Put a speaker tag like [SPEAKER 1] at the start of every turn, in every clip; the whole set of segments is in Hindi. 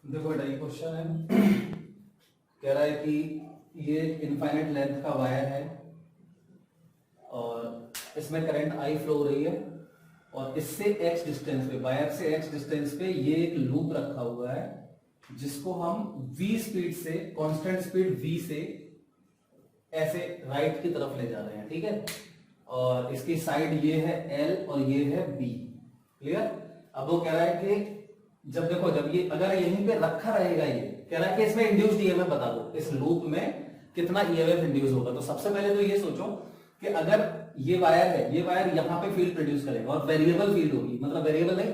[SPEAKER 1] देखो बेटा, ये क्वेश्चन है, कह रहा है कि ये इनफाइनाइट लेंथ का वायर है और इसमें करंट आई फ्लो हो रही है और इससे x डिस्टेंस पे, वायर से x डिस्टेंस पे ये एक लूप रखा हुआ है जिसको हम v स्पीड से, कांस्टेंट स्पीड v से ऐसे राइट की तरफ ले जा रहे हैं, ठीक है। और इसकी साइड ये है L और ये है B, क्लियर। अब वो कह रहा है कि जब देखो, जब ये अगर यहीं पे रखा रहेगा, ये कह रहा है कि इसमें इंड्यूस्ड ईएमएफ बता दो, इस लूप में कितना ईएमएफ इंड्यूस होगा। तो सबसे पहले तो ये सोचो कि अगर ये वायर है, ये वायर यहाँ पे फील्ड प्रोड्यूस करेगा और वेरिएबल फील्ड होगी, मतलब वेरिएबल है,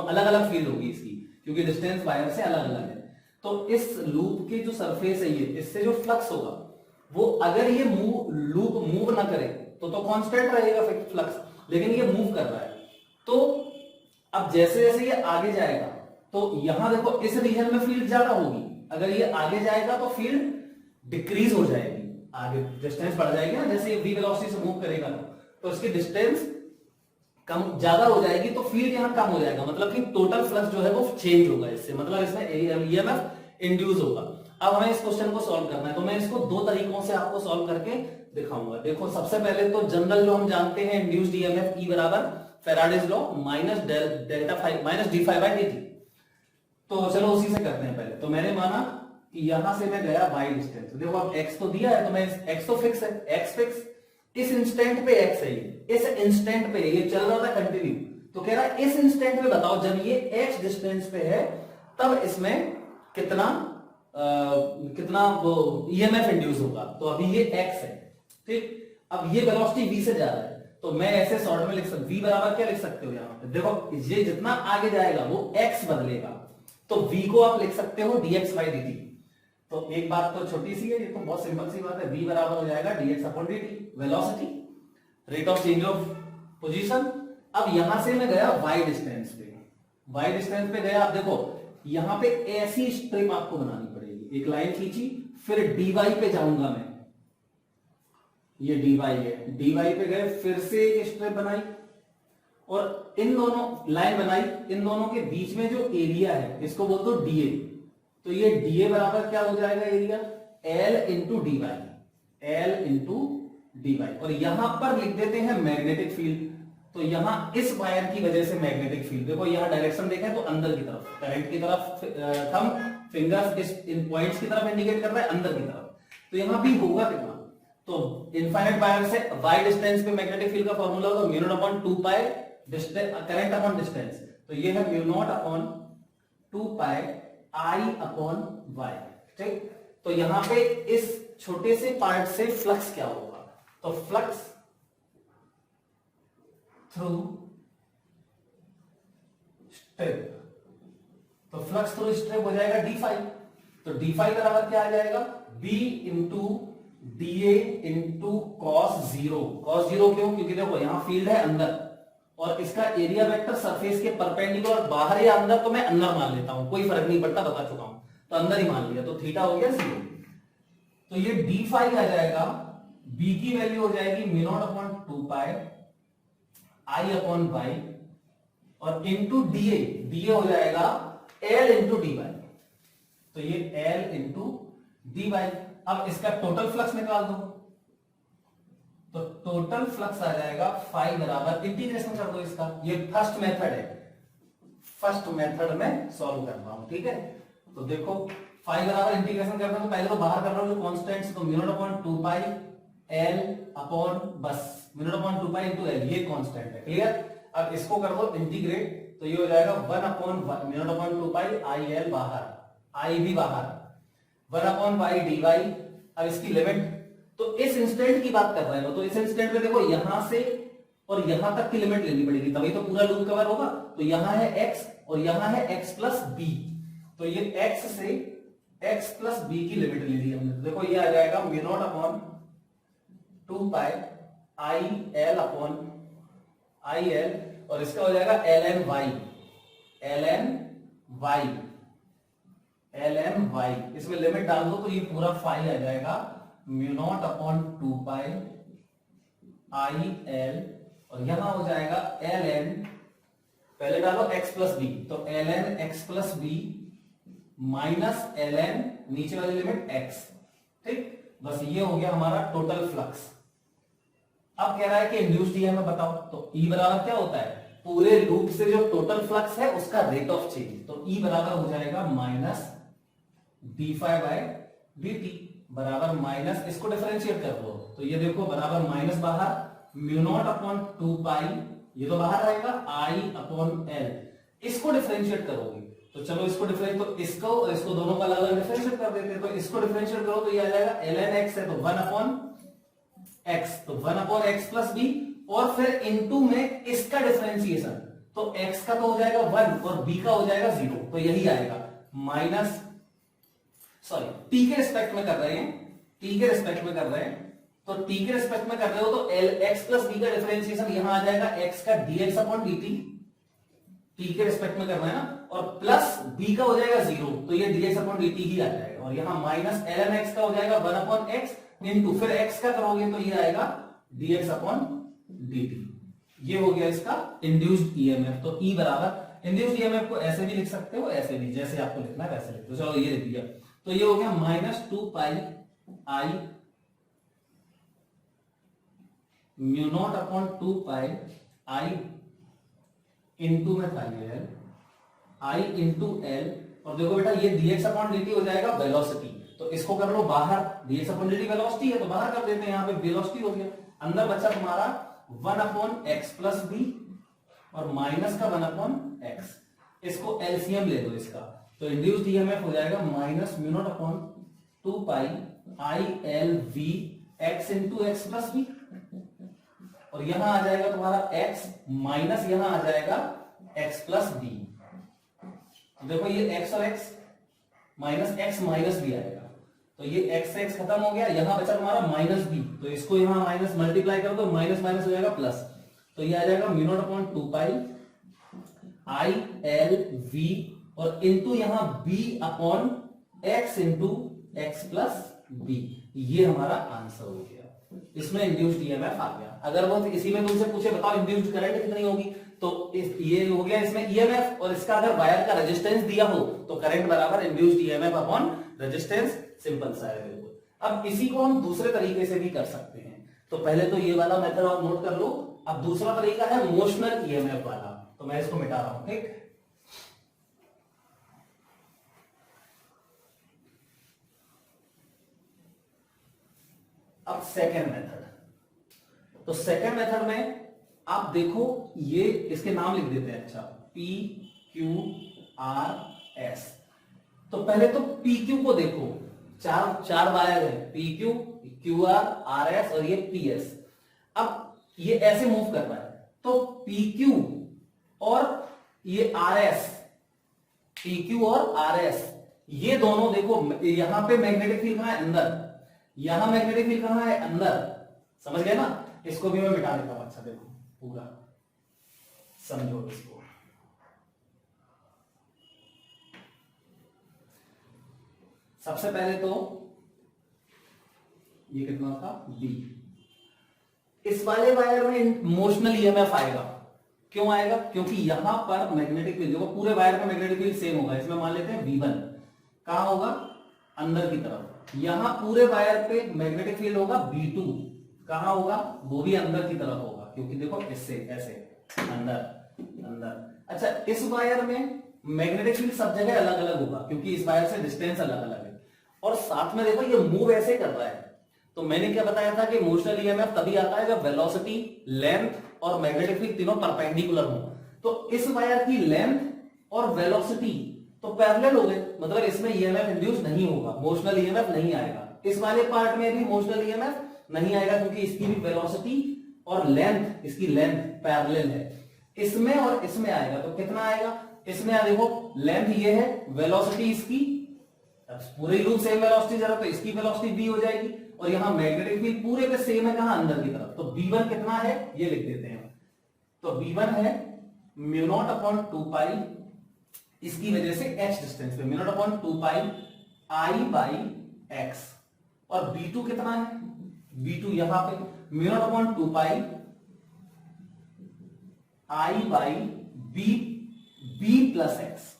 [SPEAKER 1] अलग अलग फील्ड होगी इसकी, क्योंकि डिस्टेंस वायर से अलग अलग है। तो इस लूप की जो सरफेस है, ये इससे जो फ्लक्स होगा वो, अगर ये लूप मूव ना करे तो कांस्टेंट रहेगा फ्लक्स, लेकिन ये मूव कर रहा है। तो अब जैसे जैसे ये आगे जाएगा तो यहां देखो इस रीजन में फील्ड ज्यादा होगी, अगर ये आगे जाएगा तो फील्ड डिक्रीज हो जाएगी, आगे डिस्टेंस बढ़ जाएगी ना, जैसे ये v वेलोसिटी से मूव करेगा तो इसकी डिस्टेंस कम ज्यादा हो जाएगी, तो फील्ड यहां कम हो जाएगा, मतलब कि टोटल फ्लक्स जो है वो चेंज होगा इससे, मतलब इसमें ईएमएफ इंड्यूस होगा। अब हमें इस क्वेश्चन को सॉल्व करना है, तो मैं इसको दो तरीकों से आपको सॉल्व करके दिखाऊंगा। देखो, सबसे पहले तो जनरल जो हम जानते हैं, इंड्यूस्ड ईएमएफ E बराबर Faraday's law minus delta five minus D five by D T. तो चलो उसी से करते हैं पहले। तो मैंने माना कि यहां से मैं गया y डिस्टेंस, देखो अब x तो दिया है, तो मैं x तो फिक्स है, x फिक्स, इस इंस्टेंट पे x है, इस इंस्टेंट पे ये चल रहा था कंटिन्यू, तो कह रहा है इस इंस्टेंट पे बताओ जब ये x डिस्टेंस पे है तब इसमें कितना वो ईएमएफ इंड्यूस होगा। तो अभी ये x है, ठीक। अब ये वेलोसिटी v से जा रहा है, तो मैं ऐसे शॉर्ट में लिख सकता, v बराबर क्या लिख सकते हो यहां पे, देखो ये जितना आगे जाएगा वो x बदलेगा, तो v को आप लिख सकते हो dx बाई dt। तो एक बात तो छोटी सी है, ये तो बहुत सिंपल सी बात है, v बराबर हो जाएगा dx upon dt, velocity, rate of change of position. अब यहां से मैं गया y डिस्टेंस पे, y डिस्टेंस पे गया, आप देखो यहां पे ऐसी स्ट्रिप आपको बनानी पड़ेगी, एक लाइन खींची, फिर dy पे जाऊंगा मैं, ये dy है, dy पे गए, फिर से एक स्ट्रिप बनाई और इन दोनों लाइन बनाई, इन दोनों के बीच में जो एरिया है इसको बोल दो dA। तो ये dA बराबर क्या हो जाएगा, area L into d y, L into d y. और यहां पर लिख देते हैं मैग्नेटिक फील्ड, तो यहां इस वायर की वजह से मैग्नेटिक फील्ड, देखो यहां डायरेक्शन देखें तो अंदर की तरफ, करंट की तरफ, थंब फिंगर्स इस इन पॉइंट्स की तरफ इंडिकेट कर रहा है, अंदर की तरफ, तो यहां भी होगा कितना। तो इनफाइनाइट वायर से y डिस्टेंस पे मैग्नेटिक फील्ड का फार्मूला होगा म्यू नॉट अपॉन 2 पाई करंट अपॉन डिस्टेंस, तो ये है mu nought upon 2 pi I upon y, ठीक। तो यहां पे इस छोटे से पार्ट से फ्लक्स क्या होगा, तो फ्लक्स थ्रू स्ट्रिप, तो फ्लक्स थ्रू स्ट्रिप हो जाएगा d5, तो d5 बराबर क्या आ जाएगा, b into dA into cos 0, cos 0 क्यों, क्योंकि देखो यहां फील्ड है अंदर और इसका एरिया वेक्टर सरफेस के परपेंडिकुलर, बाहर या अंदर, तो मैं अंदर मान लेता हूं, कोई फर्क नहीं पड़ता, बता चुका हूं, तो अंदर ही मान लिया, तो थीटा हो गया 0। तो ये d5 आ जाएगा, b की वैल्यू हो जाएगी mu nought upon 2 pi I upon y और इंटू dA हो जाएगा L इंटू dy, तो ये L इंटू dy। अब इसका टोटल फ्लक्स निकाल दो, तो टोटल फ्लक्स आ जाएगा फाई बराबर, इंटीग्रेशन कर दो इसका, ये फर्स्ट मेथड है, फर्स्ट मेथड में सॉल्व कर रहा हूं, ठीक है। तो देखो फाई बराबर इंटीग्रेशन करना, तो पहले तो बाहर कर रहा हूं जो कांस्टेंट्स, तो म्यू नॉट अपॉन 2 पाई L अपॉन, बस म्यू नॉट अपॉन 2 पाई इनटू L, ये कांस्टेंट है, क्लियर। अब इसको कर दो इंटीग्रेट, तो ये हो जाएगा 1 upon mu nought upon 2 pi IL बाहर, I भी बाहर, 1 अपॉन y dy। अब इसकी लिमिट, तो इस इंस्टेंट की बात कर रहे हो, तो इस इंस्टेंट में देखो यहां से और यहां तक की लिमिट लेनी पड़ेगी, तभी तो पूरा लूप कवर होगा। तो यहां है x और यहां है x प्लस बी, तो ये x से x प्लस बी की लिमिट ले ली हमने, देखो ये आ जाएगा mu nought upon 2 pi IL upon IL, और इसका हो जाएगा ln y, इसमें लिमिट डाल दो तो ये पूरा फाई आ जाएगा mu nought upon 2 pi IL, और यहां हो जाएगा ln, पहले डालो x प्लस बी, तो ln x plus b minus ln नीचे वाली लिमिट x। ठीक, बस ये हो गया हमारा टोटल फ्लक्स। अब कह रहा है कि इंड्यूस्ड ईएमएफ बताओ, तो E बराबर क्या होता है, पूरे लूप से जो टोटल फ्लक्स है उसका रेट ऑफ चेंज। तो E बराबर हो जाएगा माइनस d∅dt बराबर माइनस, इसको डिफरेंशिएट कर दो तो ये देखो बराबर माइनस बाहर म्यू नॉट अपॉन 2 पाई, ये तो बाहर रहेगा I अपॉन L। इसको डिफरेंशिएट करोगे तो चलो इसको डिफरेंशिएट, तो इसको और इसको दोनों का अलग अलग डिफरेंशिएट कर देते हैं। तो इसको डिफरेंशिएट करो तो ये आ जाएगा ln x है तो 1 अपॉन x, तो 1 अपॉन x प्लस b, और फिर इनटू में इसका डिफरेंशिएशन, तो x का तो हो जाएगा 1 और b का हो जाएगा 0, तो यही आएगा माइनस, सॉरी t के रिस्पेक्ट में कर रहे हैं, t के रिस्पेक्ट में कर रहे हैं, तो t के रिस्पेक्ट में कर रहे हो तो x प्लस b का डिफरेंशिएशन यहां आ जाएगा x का dx अपॉन dt, t के रिस्पेक्ट में करना है ना, और प्लस b का हो जाएगा 0, तो ये dx अपॉन dt ही आ जाएगा, और यहां माइनस ln x का हो जाएगा 1 अपॉन x इनटू फिर x का करोगे तो ये आएगा dx अपॉन dt। ये हो गया इसका इंड्यूस्ड ईएमएफ। तो E बराबर, इंड्यूस्ड ईएमएफ को ऐसे भी लिख सकते हो, ऐसे भी, जैसे आपको लिखना है वैसे लिख दो। चलो ये लिख दिया, तो ये हो गया minus 2 pi I mu nought upon 2 pi I into में था ये I इंटू L, और देखो बेटा ये dx अपॉन dt हो जाएगा वेलोसिटी, तो इसको कर लो बाहर, dx अपॉन dt वेलोसिटी है तो बाहर कर देते हैं, यहाँ पे वेलोसिटी हो गया, अंदर बचा तुम्हारा 1 अपॉन x प्लस b और माइनस का 1 अपॉन x, इसको एलसीएम ले लो इसका, तो इंड्यूस्ड ईएमएफ हो जाएगा minus mu nought upon 2 pi I L V x into x plus b, और यहां आ जाएगा तुम्हारा x माइनस यहां आ जाएगा x प्लस बी। देखो ये x और x माइनस बी आएगा, तो ये x से x खत्म हो गया, यहां बचा तुम्हारा माइनस बी, तो इसको यहां माइनस मल्टीप्लाई करो तो माइनस माइनस हो जाएगा प्लस, तो ये आ जाएगा mu nought upon 2 pi I L V और इंटू यहां b upon x into x plus b. ये हमारा आंसर हो गया, इसमें इंड्यूस्ड ईएमएफ आ गया। अगर वो इसी में तुमसे पूछे बताओ इंड्यूस्ड करंट कितनी होगी, तो ये हो गया इसमें ईएमएफ, और इसका अगर वायर का रेजिस्टेंस दिया हो तो करंट बराबर induced EMF upon resistance, simple सा है बिल्कुल। अब इसी को हम दूसरे तरीके से भी कर सकते हैं, तो पहले तो ये वाला मेथड आप नोट कर लो। अब दूसरा तरीका है मोशनल ईएमएफ वाला, तो मैं इसको मिटा रहा हूं। ठीक, अब सेकेंड मेथड, तो सेकेंड मेथड में आप देखो ये इसके नाम लिख देते हैं, अच्छा P Q R S। तो पहले तो PQ को देखो, चार वायर है, PQ QR RS और ये PS। अब ये ऐसे मूव कर रहा है, तो PQ और ये RS, PQ और RS ये दोनों देखो, यहां पे मैग्नेटिक फील्ड कहां है, अंदर, यहां मैग्नेटिक फील्ड कहां है, अंदर, समझ गए ना। इसको भी मैं मिटा देता हूं, अच्छा देखो पूरा समझो इसको। सबसे पहले तो ये कितना था B, इस वाले वायर में मोशनल ईएमएफ आएगा, क्यों आएगा, क्योंकि यहां पर मैग्नेटिक फील्ड देखो, पूरे वायर में मैग्नेटिक फील्ड सेम होगा, इसमें मान लेते हैं V1, कहां होगा, अंदर की तरफ। यहां पूरे वायर पे मैग्नेटिक फील्ड होगा V2, कहां होगा, वो भी अंदर की तरफ होगा, क्योंकि देखो इससे ऐसे अंदर। अच्छा, इस वायर में मैग्नेटिक फील्ड सब जगह अलग अलग होगा, क्योंकि इस वायर से डिस्टेंस अलग अलग है, और साथ में देखो ये मूव ऐसे कर रहा है। तो मैंने क्या बताया था कि मोशनल ईएमएफ तभी आता है जब वेलोसिटी, लेंथ और मैग्नेटिक फील्ड तीनों परपेंडिकुलर हो। तो इस वायर की लेंथ और वेलोसिटी तो पैरेलल हो गए, मतलब इसमें ईएमएफ इंड्यूस नहीं होगा, मोशनल ईएमएफ नहीं आएगा। इस वाले पार्ट में भी मोशनल ईएमएफ नहीं आएगा, क्योंकि इसकी भी वेलोसिटी और लेंथ, इसकी लेंथ पैरेलल है। इसमें और इसमें आएगा तो कितना आएगा, इसमें देखो लेंथ ये है, वेलोसिटी इसकी, पूरे लूप सेम वेलोसिटी जरा, तो इसकी वेलोसिटी v हो जाएगी, और यहां मैग्नेटिक फील्ड पूरे पे सेम है, कहां, अंदर की तरफ। तो v1 कितना है ये लिख देते हैं, तो v1 है म्यू नॉट अपॉन 2 पाई, इसकी वजह से h डिस्टेंस पे mu nought upon 2 pi I by x, और v2 कितना है, v2 यहां पे mu nought upon 2 pi I by b plus x।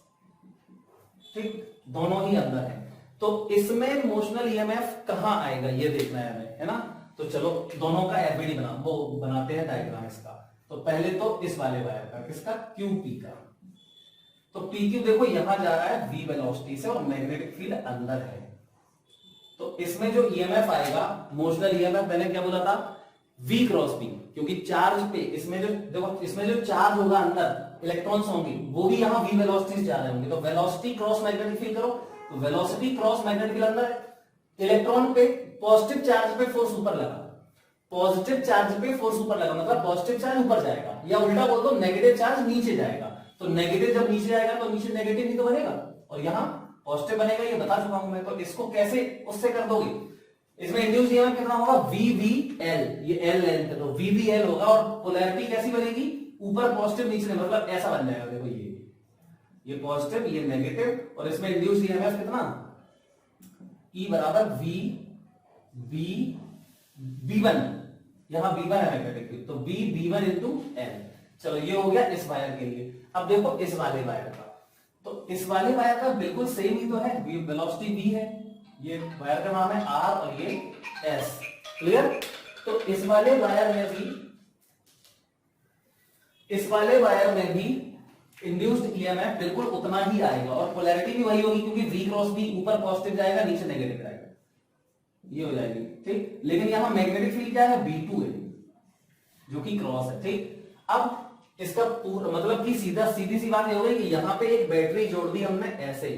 [SPEAKER 1] ठीक, दोनों ही अंदर है। तो इसमें मोशनल ईएमएफ कहां आएगा ये देखना है हमें, है ना। तो चलो दोनों का एफबीडी बनाते हैं डायग्राम इसका। तो पहले तो इस वाले वायर का, किसका, क्यूपी का। तो पी क्यू देखो यहां जा रहा है वी वेलोसिटी से और मैग्नेटिक फील्ड अंदर है। तो इसमें जो ईएमएफ आएगा, मोशनल ईएमएफ, मैंने क्या बोला था, वी क्रॉस बी, क्योंकि चार्ज पे इसमें जो देखो, इसमें जो चार्ज होगा अंदर, इलेक्ट्रॉन्स होंगे, वो भी यहां वी वेलोसिटी से जा रहे होंगे। तो वेलोसिटी क्रॉस मैग्नेटिक फील्ड करो, तो वेलोसिटी क्रॉस मैग्नेटिक फील्ड अंदर है। इलेक्ट्रॉन पे पॉजिटिव चार्ज पे फोर्स ऊपर लगा, पॉजिटिव चार्ज पे फोर्स ऊपर लगा, मतलब पॉजिटिव चार्ज ऊपर जाएगा, या उल्टा बोल दो नेगेटिव चार्ज नीचे जाएगा। तो नेगेटिव जब नीचे जाएगा तो नीचे नेगेटिव ही तो बनेगा, और यहां पॉजिटिव बनेगा, ये बता चुका हूं मैं। तो इसको कैसे उससे कर दोगे, इसमें इंड्यूस्ड ईएमएफ कितना होगा, VVL, ये L लेंथ है, तो VVL होगा, और पोलैरिटी कैसी बनेगी, ऊपर पॉजिटिव नीचे, मतलब ऐसा बन जाएगा। देखो ये पॉजिटिव, ये नेगेटिव, और इसमें इंड्यूस्ड ईएमएफ कितना, E बराबर V1, यहां V1 है मैग्नेटिक फील्ड, तो V1 इंटू L। चलो ये हो गया इस वायर के लिए। अब देखो इस वाले वायर का, तो इस वाले वायर का बिल्कुल सेम ही तो है, वेलोसिटी V है, ये वायर का नाम है R और ये S, क्लियर। तो इस वाले वायर में भी इंड्यूस्ड ईएमएफ बिल्कुल उतना ही आएगा, और पोलैरिटी भी वही होगी, क्योंकि V क्रॉस B ऊपर पॉजिटिव जाएगा, नीचे नेगेटिव जाएगा, ये हो जाएगी, ठीक। लेकिन यहां मैग्नेटिक फील्ड क्या है, B2 है, जो कि क्रॉस है, ठीक। अब इसका पूरा मतलब कि सीधी सी बात ये हो गई कि यहां पे एक बैटरी जोड़ दी हमने ऐसे,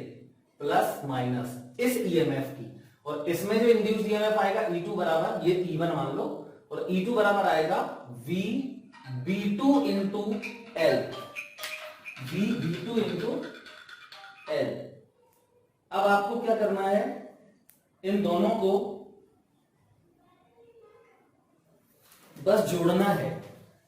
[SPEAKER 1] प्लस माइनस इस ईएमएफ की, और इसमें जो इंड्यूस्ड ईएमएफ आएगा E2 बराबर, ये E1 मान लो, और E2 बराबर आएगा V2 into L, V2 into L। अब आपको क्या करना है, इन दोनों को बस जोड़ना है,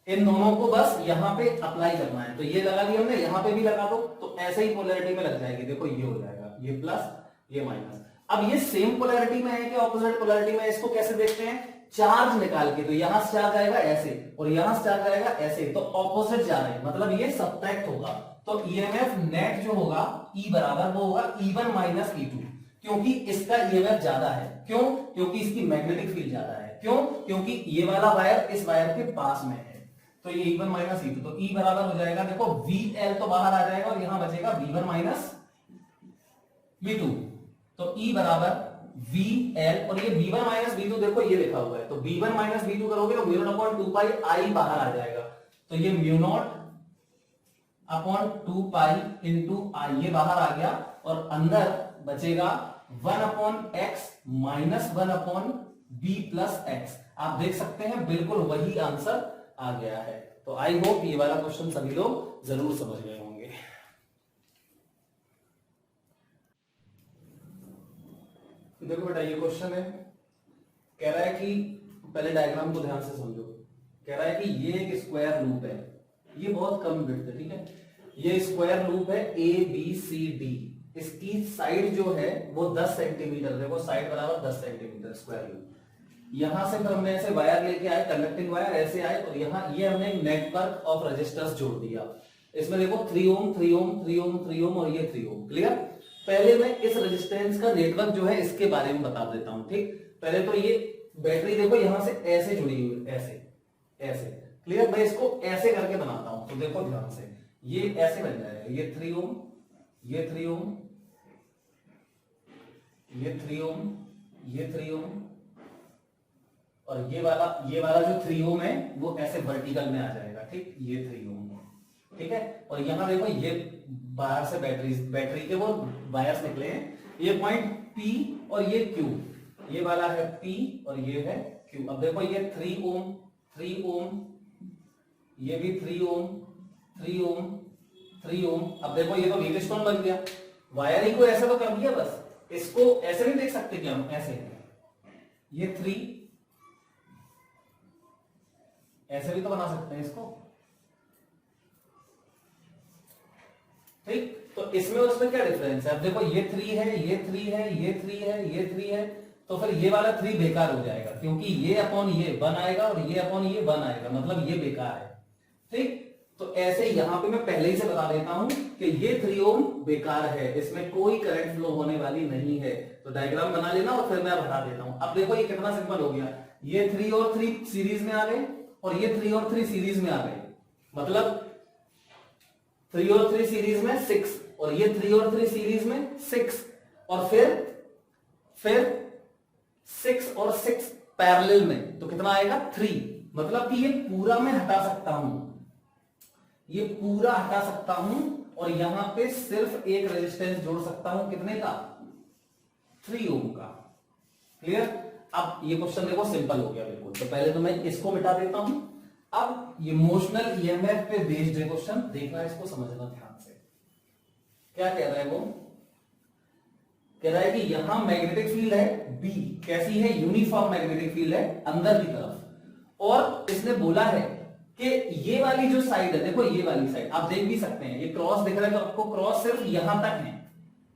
[SPEAKER 1] इन दोनों को बस यहां पे अप्लाई करना है। तो ये लगा दिया हमने, यहां पे भी लगा दो, तो ऐसे ही पोलैरिटी में लग जाएगी। देखो ये हो जाएगा, ये प्लस ये माइनस। अब ये सेम पोलैरिटी में है कि ऑपोजिट पोलैरिटी में, इसको कैसे देखते हैं, चार्ज निकाल के। तो यहां से चार्ज आएगा ऐसे, और यहां से चार्ज आएगा ऐसे, तो ऑपोजिट जा रहे हैं, मतलब ये सब्ट्रैक्ट होगा। तो ईएमएफ नेट जो होगा E बराबर वो होगा E1 माइनस E2, क्योंकि इसका ईएमएफ ज्यादा है। क्यों, क्योंकि इसकी मैग्नेटिक फील्ड ज्यादा है। क्यों, क्योंकि ये वाला वायर इस वायर के पास में है, तो ये E1 माइनस E2, तो E बराबर हो जाएगा, देखो VL तो बाहर आ जाएगा, और यहां बचेगा V1 माइनस V2। तो E बराबर VL, और ये V1 माइनस V2 देखो ये लिखा हुआ है, तो V1 माइनस V2 करोगे तो mu nought upon 2 pi I बाहर आ जाएगा, तो ये mu nought upon 2 pi into I, ये बाहर आ गया, और अंदर बचेगा 1 upon x minus 1 upon b plus x। आप देख सकते हैं बिल्कुल वही आंसर आ गया है। तो आई होप ये वाला क्वेश्चन सभी लोग जरूर समझ गए होंगे। देखो बेटा ये क्वेश्चन है, कह रहा है कि पहले डायग्राम को ध्यान से समझो। कह रहा है कि ये एक स्क्वायर लूप है, ये बहुत कम विड्थ है, ठीक है। ये स्क्वायर लूप है ABCD, इसकी साइड जो है वो 10 सेंटीमीटर, देखो साइड बराबर 10 सेंटीमीटर स्क्वायर लूप। यहां से फिर हमने ऐसे वायर लेके आए, कंडक्टिंग वायर ऐसे आए, और यहां ये हमने नेटवर्क ऑफ रेजिस्टर्स जोड़ दिया। इसमें देखो 3 ओम 3 ओम 3 ओम 3 ओम और ये 3 ओम, क्लियर। पहले मैं इस रेजिस्टेंस का नेटवर्क जो है इसके बारे में बता देता हूं, ठीक। पहले तो ये बैटरी देखो यहां से ऐसे जुड़ी हुई है, ऐसे ऐसे, क्लियर। मैं इसको ऐसे करके बनाता हूं, तो देखो ध्यान से, ये ऐसे बन जाएगा, ये 3 ओम, ये 3 ओम, ये 3 ओम, ये 3 ओम, और ये वाला जो 3 ओम है वो ऐसे वर्टिकल में आ जाएगा, ठीक। ये 3 ओम, ठीक है। और यहां देखो ये बाहर से बैटरी के वो वायर्स निकले हैं, ये पॉइंट P और ये Q, ये वाला है P और ये है Q। अब देखो ये 3 ओम 3 ओम, ये भी 3 ओम 3 ओम 3 ओम। अब देखो ये तो व्हील स्टोन बन गया, वायर ही को ऐसा तो कर दिया, बस इसको ऐसे नहीं देख सकते क्या हम, ऐसे ये 3 ऐसे भी तो बना सकते हैं इसको, ठीक। तो इसमें और उसमें क्या डिफरेंस है, अब देखो ये 3 है, ये 3 है, ये 3 है, ये 3 है, तो फिर ये वाला 3 बेकार हो जाएगा, क्योंकि ये अपॉन ये 1 आएगा और ये अपॉन ये 1 आएगा, मतलब ये बेकार है, ठीक। तो ऐसे यहां पे मैं पहले ही से बता देता हूं कि ये 3 ओम बेकार है, इसमें कोई करंट फ्लो होने वाली नहीं है। तो डायग्राम बना लेना और फिर मैं बता देता हूं। अब देखो ये कितना सिंपल हो गया, ये 3 और 3 सीरीज में आ गए और ये 3 और 3 सीरीज में आ गए, मतलब 3 और 3 सीरीज में 6 और ये 3 और 3 सीरीज में 6 और फिर 6 और 6 पैरेलल में, तो कितना आएगा 3। मतलब कि ये पूरा मैं हटा सकता हूं, ये पूरा हटा सकता हूं और यहां पे सिर्फ एक रेजिस्टेंस जोड़ सकता हूं, कितने का 3 ओम का। क्लियर। अब ये क्वेश्चन देखो सिंपल हो गया बिल्कुल। तो पहले तो मैं इसको मिटा देता हूं। अब ये इमोशनल ईएमएफ पे बेस्ड है क्वेश्चन, देखना इसको समझना ध्यान से। क्या कह रहा है वो, कह रहा है कि यहां मैग्नेटिक फील्ड है बी, कैसी है, यूनिफॉर्म मैग्नेटिक फील्ड है अंदर की तरफ, और इसने बोला है कि ये वाली जो साइड है, देखो ये वाली साइड आप देख भी सकते हैं, ये क्रॉस दिख रहा है तो आपको क्रॉस सिर्फ यहां तक है,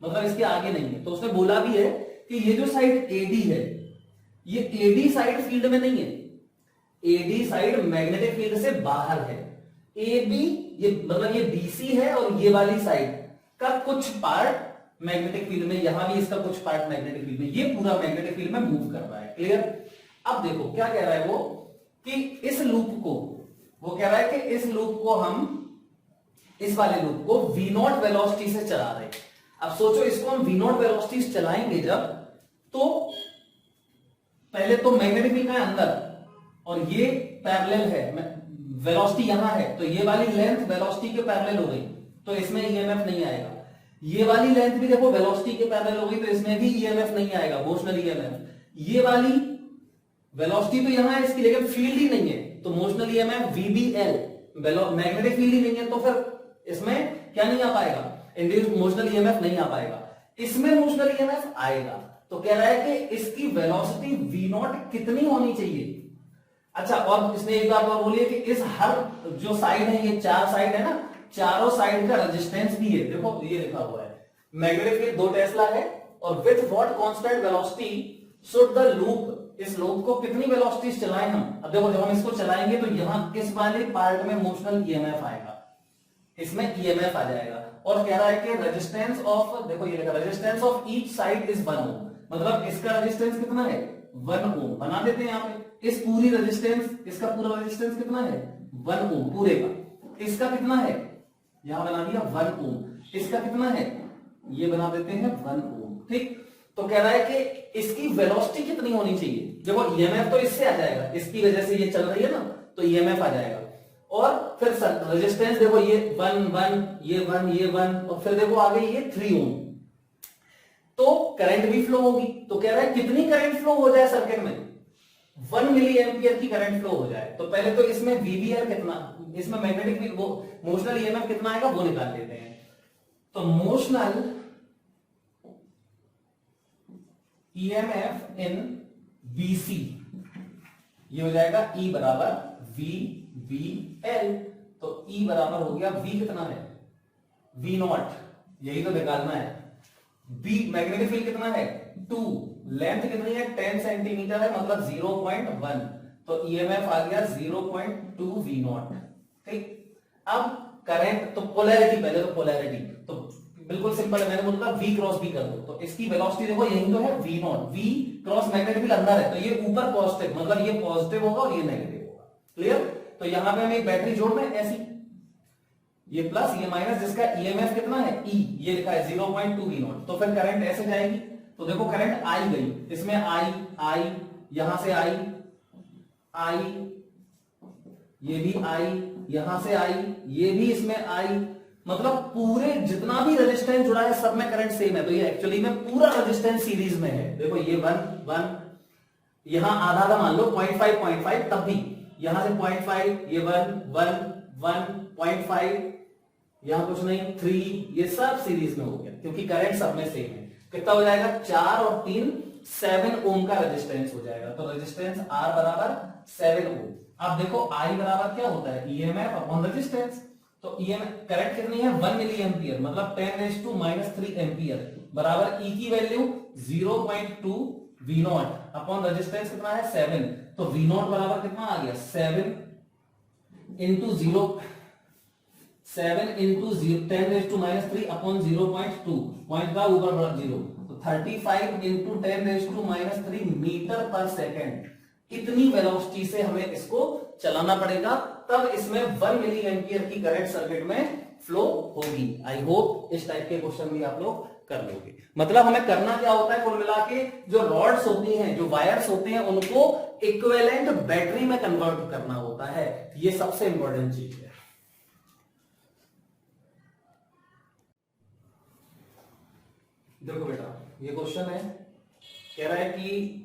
[SPEAKER 1] मतलब इसके आगे नहीं है। तो उसने बोला भी है कि ये जो साइड एडी है, ये एडी साइड फील्ड में नहीं है, एडी साइड मैग्नेटिक फील्ड से बाहर है। ए बी ये मतलब ये बीसी है और ये वाली साइड का कुछ पार्ट मैग्नेटिक फील्ड में, यहां भी इसका कुछ पार्ट मैग्नेटिक फील्ड में, ये पूरा मैग्नेटिक फील्ड में मूव कर रहा है। क्लियर। अब देखो क्या कह रहा है वो कि इस लूप को, वो कह रहा है कि इस लूप को हम, इस वाले लूप को V0 वेलोसिटी से चला रहे। अब सोचो इसको हम V0 वेलोसिटी से चलाएंगे जब, तो पहले तो मैग्नेटिक फील्ड का अंदर और ये पैरेलल है, वेलोसिटी यहां है, तो ये वाली लेंथ वेलोसिटी के पैरेलल हो गई, तो इसमें ईएमएफ नहीं आएगा। ये वाली लेंथ भी देखो वेलोसिटी के पैरेलल हो गई, तो इसमें भी ईएमएफ नहीं आएगा, मोशनल ईएमएफ। ये वाली वेलोसिटी तो यहां है इसकी, लेकिन फील्ड ही नहीं है, तो motional EMF VBL, magnetic field ही नहीं है, तो फिर इसमें क्या नहीं आ पाएगा, इंड्यूस्ड मोशनल ईएमएफ नहीं आ पाएगा। इसमें मोशनल ईएमएफ आएगा। तो कह रहा है कि इसकी वेलोसिटी V0 कितनी होनी चाहिए। अच्छा, और इसने एक बात और बोली है कि इस हर जो साइड है, ये 4 साइड है ना, चारों साइड का रेजिस्टेंस भी है, देखो ये लिखा हुआ है, मैग्नेटिक फील्ड 2 टेस्ला है और with what constant velocity should the loop, इस लूप को कितनी वेलोसिटी से चलाएं हम। अब देखो जब हम इसको चलाएंगे तो यहां इस वाले पार्ट में मोशनल ईएमएफ आएगा, इसमें ईएमएफ आ जाएगा। और कह रहा है कि रेजिस्टेंस ऑफ, देखो ये लिखा, resistance of each side is 1 ओम, मतलब इसका रेजिस्टेंस कितना है 1 ओम। बना देते हैं यहां पे, इस पूरी रेजिस्टेंस, इसका पूरा रेजिस्टेंस कितना है 1 ओम पूरे का। इसका कितना है, यहां बना दिया 1 ओम। इसका कितना है, ये बना देते हैं 1 ओम। ठीक। तो कह रहा है कि इसकी वेलोसिटी कितनी होनी चाहिए। देखो ईएमएफ तो इससे आ जाएगा, इसकी वजह से ये चल रही है ना, तो ईएमएफ आ जाएगा। और फिर रेजिस्टेंस देखो ये 1 1, ये 1, ये 1, और फिर देखो आगे ये 3 ओम, तो करंट भी फ्लो होगी। तो कह रहा है कितनी करंट फ्लो हो जाए सर्किट में, 1 मिली एम्पियर की करंट फ्लो हो जाए। तो पहले तो इसमें VBL कितना, इसमें मैग्नेटिक फील्ड, वो मोशनल ईएमएफ कितना आएगा वो निकाल लेते हैं। तो मोशनल ईएमएफ इन BC ये हो जाएगा E बराबर VBL। तो E बराबर हो गया, V कितना है V0, यही तो निकालना है। B मैग्नेटिक फील्ड कितना है 2, लेंथ कितनी है 10 सेंटीमीटर है, मतलब 0.1, तो ईएमएफ आ गया 0.2 V0। ठीक। अब करंट, तो पोलैरिटी, पहले तो पोलैरिटी तो बिल्कुल सिंपल है, मैंने बोला V क्रॉस B कर दो, तो इसकी वेलोसिटी देखो यही तो है V0, V cross magnetic field अंदर है, तो ये ऊपर पॉजिटिव, मतलब ये पॉजिटिव होगा और ये नेगेटिव होगा। क्लियर। तो यहां पे हमें एक बैटरी जोड़ना है ऐसी, ये प्लस ये माइनस, जिसका ईएमएफ कितना है E, ये लिखा है 0.2 V0। तो फिर करंट ऐसे जाएगी, तो देखो करंट आई गई, इसमें आई, यहां से आई, ये भी आई, यहां से आई, ये भी इसमें आई, मतलब पूरे जितना भी रेजिस्टेंस जुड़ा है सब में करंट सेम है। तो ये एक्चुअली में पूरा रेजिस्टेंस सीरीज में है। देखो ये 1 1, यहां आधा आधा मान लो 0.5 तब भी यहां से 0.5, ये 1 1 1 0.5, यहां कुछ नहीं 3, ये सब सीरीज में हो गया क्योंकि करंट सब में सेम है। कितना हो जाएगा 4 और 3 7 ओम का रेजिस्टेंस हो जाएगा। तो रेजिस्टेंस R बराबर 7 ओम। अब देखो I बराबर क्या होता है, ईएमएफ अपॉन रेजिस्टेंस। तो ईएमएफ करंट कितनी है 1 मिली एम्पियर, मतलब 10⁻³ एम्पियर बराबर E की वैल्यू 0.2 V0 अपॉन रेजिस्टेंस कितना है 7। तो V0 बराबर कितना आ गया 7 इंटू 0, 7 इंटू 10⁻³ अपॉन 0.2, पॉइंट का ऊपर बढ़ 0, तो 35 इंटू 10⁻³ मीटर पर सेकेंड, इतनी वेलोसिटी से हमें इसको चलाना पड़ेगा, तब इसमें 1 मिली एम्पियर की करंट सर्किट में फ्लो होगी। आई होप इस टाइप के क्वेश्चन भी आप लोग कर लोगे। मतलब हमें करना क्या होता है, कुल मिला के जो रॉड्स होती हैं, जो वायर्स होते हैं, उनको इक्विवेलेंट बैटरी में कन्वर्ट करना होता है। ये सबसे इंपॉर्टेंट चीज है। देखो बेटा, ये क्वेश्चन है, कह रहा है कि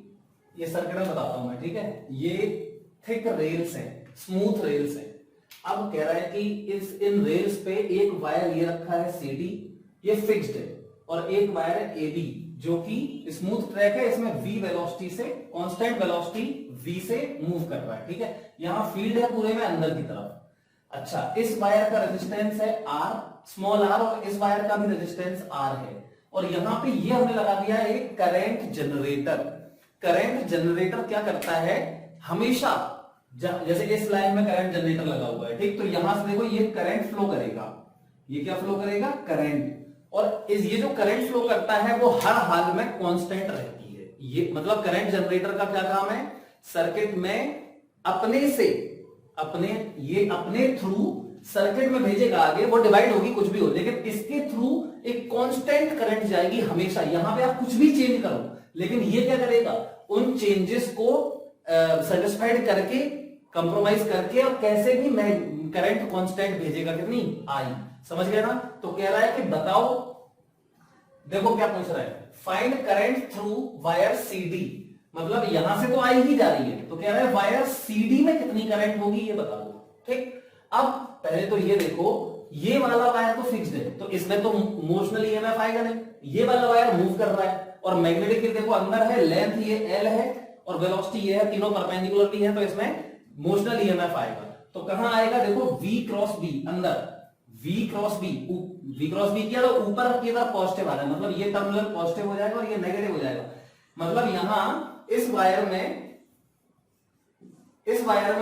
[SPEAKER 1] ये सर्किट में बताता हूं मैं, ठीक है। ये थिक रेल्स है, स्मूथ रेल्स है। अब कह रहा है कि इन रेल्स पे एक वायर ये रखा है CD, ये फिक्स्ड है, और एक वायर है AB जो कि स्मूथ ट्रैक है, इसमें V वेलोसिटी से, कांस्टेंट वेलोसिटी V से मूव कर रहा है, ठीक है। यहां फील्ड है पूरे में अंदर की तरफ। अच्छा, इस वायर का रेजिस्टेंस है R, स्मॉल r, और इस वायर का भी रेजिस्टेंस R है, और यहां पे ये हमने लगा दिया है एक करंट जनरेटर। करंट जनरेटर क्या करता है, हमेशा जैसे इस लाइन में करंट जनरेटर लगा हुआ है, ठीक, तो यहां से देखो ये करंट फ्लो करेगा, ये क्या फ्लो करेगा, करंट, और ये जो करंट फ्लो करता है वो हर हाल में कांस्टेंट रहती है। ये मतलब करंट जनरेटर का क्या काम है, सर्किट में अपने थ्रू सर्किट में भेजेगा आगे, वो डिवाइड होगी कुछ भी हो, लेकिन इसके थ्रू एक कांस्टेंट करंट जाएगी हमेशा। यहां पे आप कुछ भी चेंज करो, लेकिन ये क्या करेगा, उन चेंजेस को सेटिस्फाइड करके, कंप्रोमाइज करके, और कैसे भी करंट कांस्टेंट भेजेगा, कितनी, I। समझ गए ना। तो कह रहा है कि बताओ, देखो क्या पूछ रहा है, find current through wire CD, मतलब यहां से तो I ही जा रही है, तो कह रहा है वायर CD में कितनी करंट होगी ये बता दो, ठीक। अब पहले तो ये देखो, ये वाला वायर तो फिक्स्ड है, तो इसमें तो मोशनल EMF आएगा नहीं, ये वाला वायर मूव कर रहा है, और मैग्नेटिक फील्ड देखो अंदर है, लेंथ ये L है, और वेलोसिटी ये है, तीनों परपेंडिकुलर भी है, तो इसमें मोशनल EMF आएगा। तो कहां आएगा, देखो V क्रॉस B अंदर, V क्रॉस B किया तो ऊपर की तरफ पॉजिटिव आ रहा है, मतलब ये टर्मिनल पॉजिटिव हो जाएगा और ये नेगेटिव हो जाएगा। मतलब यहां इस वायर में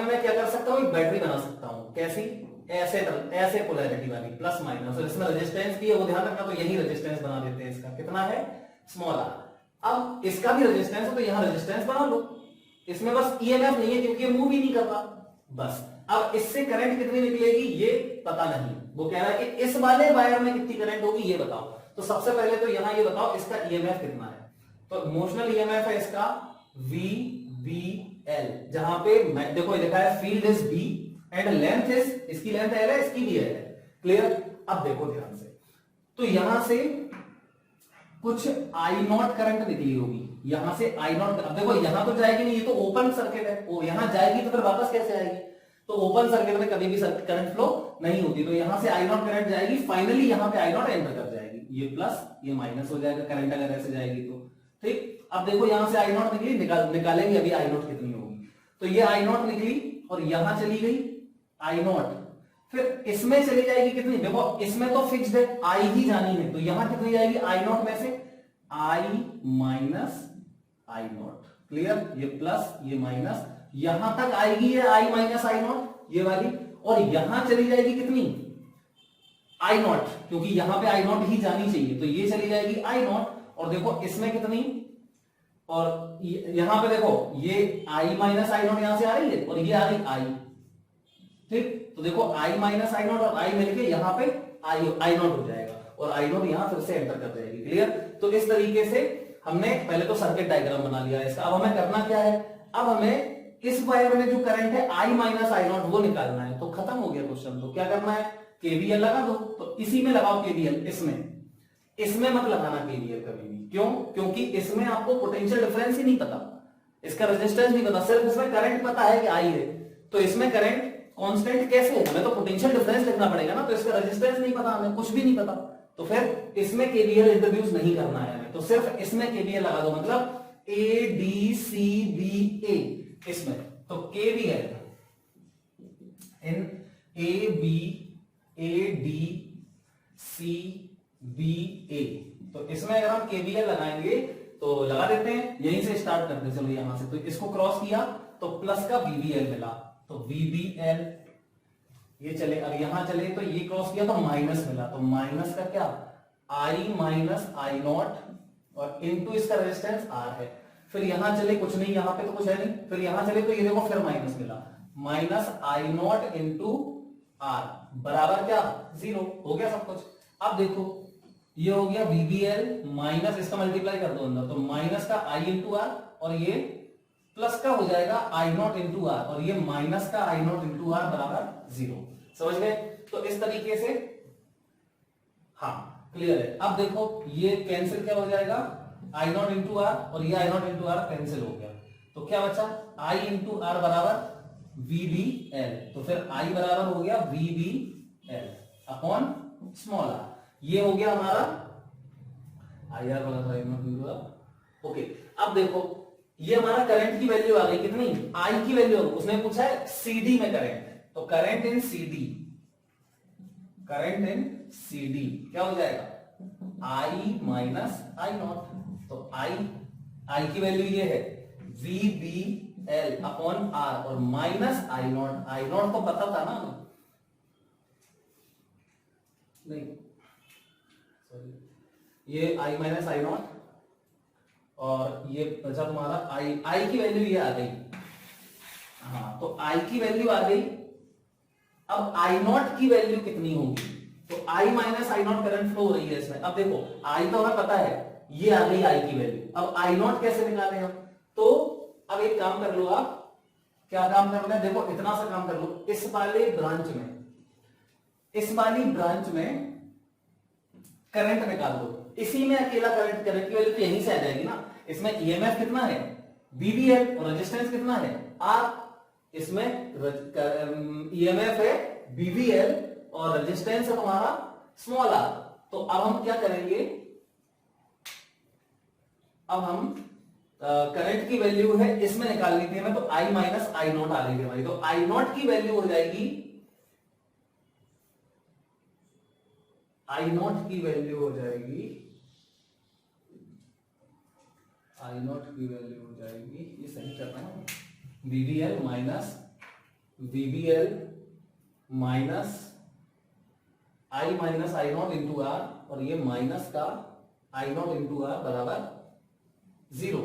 [SPEAKER 1] मैं क्या कर सकता हूं, एक बैटरी बना सकता हूं। कैसी, ऐसे पोलैरिटी वाली, प्लस माइनस, और इसमें रेजिस्टेंस भी है, वो ध्यान रखना, तो यही रेजिस्टेंस बना देते हैं। इसका कितना है, स्मॉल r। अब इसका भी रेजिस्टेंस है, तो यहां रेजिस्टेंस बना लो। इसमें बस EMF नहीं है क्योंकि ये मूव ही नहीं कर रहा, बस। अब इससे करंट कितनी निकलेगी ये पता नहीं, वो कह रहा है कि इस वाले वायर में कितनी करंट होगी ये बताओ। तो सबसे पहले तो यहां ये बताओ इसका EMF कितना है, तो मोशनल EMF है इसका VBL, जहां पे देखो ये लिखा है field is B and length is, इसकी लेंथ L है, इसकी भी L है, क्लियर। अब देखो ध्यान से, तो यहां से कुछ I0 करंट निकली होगी, यहां से I0। अब देखो यहां तो जाएगी नहीं, ये तो ओपन सर्किट है, वो यहां जाएगी तो फिर वापस कैसे आएगी, तो ओपन सर्किट में कभी भी करंट फ्लो नहीं होती, तो यहां से I0 करंट जाएगी, फाइनली यहां पे I0 एंटर कर जाएगी, ये प्लस ये माइनस हो जाएगा, करंट अगर ऐसे जाएगी तो, ठीक। अब देखो यहां से I0 निकली, निकालेंगे अभी I0 कितनी होगी, तो ये I0 निकली और यहां चली गई I0, फिर इसमें चली जाएगी कितनी, देखो इसमें तो फिक्स्ड है, I ही जानी है, तो यहां कितनी जाएगी I0 में से I माइनस I0, क्लियर। ये प्लस ये माइनस, यहां तक आएगी ये I माइनस I0 ये वाली, और यहां चली जाएगी कितनी I0, क्योंकि यहां पे I0 ही जानी चाहिए, तो ये चली जाएगी I0, और देखो इसमें कितनी, और यहां पे देखो ये I माइनस I0 यहां से आ रही है, और ये आ रही I, ठीक। तो देखो I माइनस I0 और I मिलके यहां पे I0 हो जाएगा, और I0 यहां फिर से एंटर कर जाएगी, क्लियर। तो इस तरीके से हमने पहले तो सर्किट डायग्राम बना लिया है इसका। अब हमें करना क्या है, अब हमें इस वायर में जो करंट है I माइनस I0 वो निकालना है, तो खत्म हो गया क्वेश्चन। तो क्या करना है, KVL लगा दो, तो इसी में लगाओ KVL, इसमें मत लगाना KVL कभी भी, क्यों, क्योंकि इसमें आपको पोटेंशियल डिफरेंस ही नहीं पता, इसका रेजिस्टेंस नहीं पता, सिर्फ इसमें करंट पता है कि I है, तो इसमें करंट कांस्टेंट कैसे है, हमें तो पोटेंशियल डिफरेंस लिखना पड़ेगा ना, तो इसका रेजिस्टेंस नहीं पता, हमें कुछ भी नहीं पता, तो फिर इसमें KVL इंट्रोड्यूस नहीं करना है हमें, तो सिर्फ इसमें KVL लगा दो, मतलब ABCBA इसमें, तो KVL इन ABCBA, तो इसमें अगर हम KVL लगाएंगे तो लगा देते हैं, यहीं से स्टार्ट करते हैं, चलो यहां से, तो इसको क्रॉस किया तो प्लस का VBL मिला, तो VBL ये चले, अब यहां चले तो ये क्रॉस किया तो माइनस मिला, तो माइनस का क्या आई माइनस आई नॉट और इनटू इसका रेजिस्टेंस आर है। फिर यहां चले कुछ नहीं, यहां पे तो कुछ है नहीं, फिर यहां चले तो ये देखो फिर माइनस मिला, minus I nought into R बराबर क्या 0, हो गया सब कुछ। अब देखो ये हो गया VBL माइनस इसका मल्टीप्लाई कर दो अंदर, तो माइनस का आई इंटू आर और ये प्लस का हो जाएगा आई नॉट इंटू आर और ये माइनस का आई नॉट इंटू आर बराबर 0। समझ गए? तो इस तरीके से हाँ क्लियर है। अब देखो ये कैंसिल क्या हो जाएगा, आई नॉट इंटू आर और ये आई नॉट इंटू आर कैंसिल हो गया, तो क्या बचा आई इंटू आर बराबर VBL, तो फिर आई बराबर हो गया VBL अपॉन स्मॉल आर। ये हो गया हमारा आई आर बराबर I nought into are. Okay, अब देखो ये हमारा करंट की वैल्यू आ गई कितनी, आई की वैल्यू, उसने पूछा है CD में करंट, तो current in CD, current in CD क्या हो जाएगा आई माइनस आई नॉट, तो आई की वैल्यू ये है VBL अपॉन आर और माइनस आई नॉट को पता था ना नहीं, सॉरी ये आई माइनस आई नॉट और ये बचा तुम्हारा आई की वैल्यू ये आ गई, हाँ तो आई की वैल्यू आ गई। अब आई नॉट की वैल्यू कितनी होगी, तो I minus I naught current flow हो रही है इसमें। अब देखो आई तो हमें पता है, ये आ गई आई की वैल्यू, अब आई नॉट कैसे निकालें हम, तो अब एक काम कर लो आप, क्या काम करना है, देखो इतना सा काम कर लो, इस वाले ब्रांच में, इस वाली ब्रांच में करंट निकाल दो, इसी में अकेला करंट की वैल्यू तो यहीं से आ जाएगी ना। इसमें ईएमएफ कितना है VBL और रेजिस्टेंस कितना है R, इसमें ईएमएफ है VBL और रेजिस्टेंस है हमारा स्मॉल r। तो अब हम क्या करेंगे, अब हम करंट की वैल्यू है इसमें निकालनी थी हमें, तो आई माइनस आई नॉट आ रही थी हमारी, तो आई नॉट की वैल्यू हो जाएगी, आई नॉट की वैल्यू हो जाएगी, आई नॉट की वैल्यू हो जाएगी, ये सही कर रहा हूं, VBL minus VBL minus I minus I nought into R और ये माइनस का आई नॉट इंटू आर बराबर 0,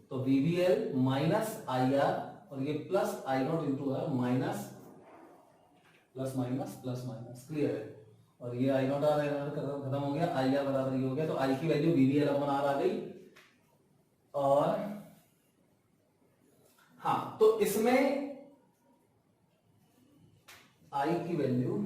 [SPEAKER 1] तो VBL माइनस आई आर और ये plus I nought into R minus plus minus plus minus, clear है। और ये आई नॉट आर खत्म हो गया, आई आर बराबर ये हो गया, तो आई की वैल्यू VBL अपॉन आर आ गई। और हाँ तो इसमें आई की वैल्यू,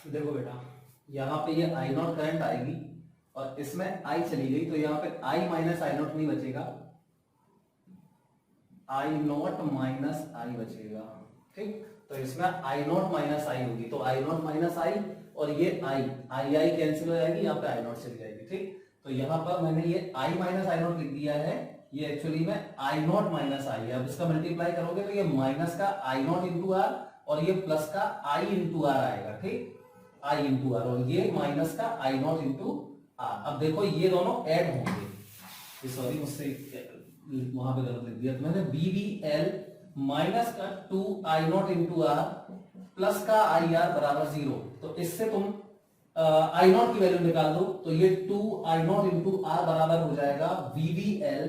[SPEAKER 1] देखो बेटा यहां पे ये आई नॉट करंट आएगी और इसमें आई चली गई, तो यहां पे आई माइनस आई नॉट नहीं बचेगा, आई नॉट माइनस आई बचेगा, ठीक। तो इसमें आई नॉट माइनस आई होगी, तो आई नॉट माइनस आई और ये आई कैंसिल हो जाएगी, यहाँ पे आई नॉट चली जाएगी, ठीक। तो यहाँ पर मैंने ये आई माइनस आई नॉट लिख दिया है, ये एक्चुअली में आई नॉट माइनस आई है। अब इसका मल्टीप्लाई करोगे तो ये माइनस का आई नॉट इंटू आर और ये प्लस का आई इंटू आर आएगा, ठीक, आई इंटू आर, और ये माइनस का आई नॉट इंटू आर। अब देखो ये दोनों ऐड होंगे, सॉरी मुझसे वहां पे गलत लिख दिया, तो मैंने BBL माइनस का 2 आई नॉट इंटू आर प्लस का आई आर बराबर 0, तो इससे तुम आई नॉट की वैल्यू निकाल दो, तो ये 2 आई नॉट इंटू आर बराबर हो जाएगा VBL।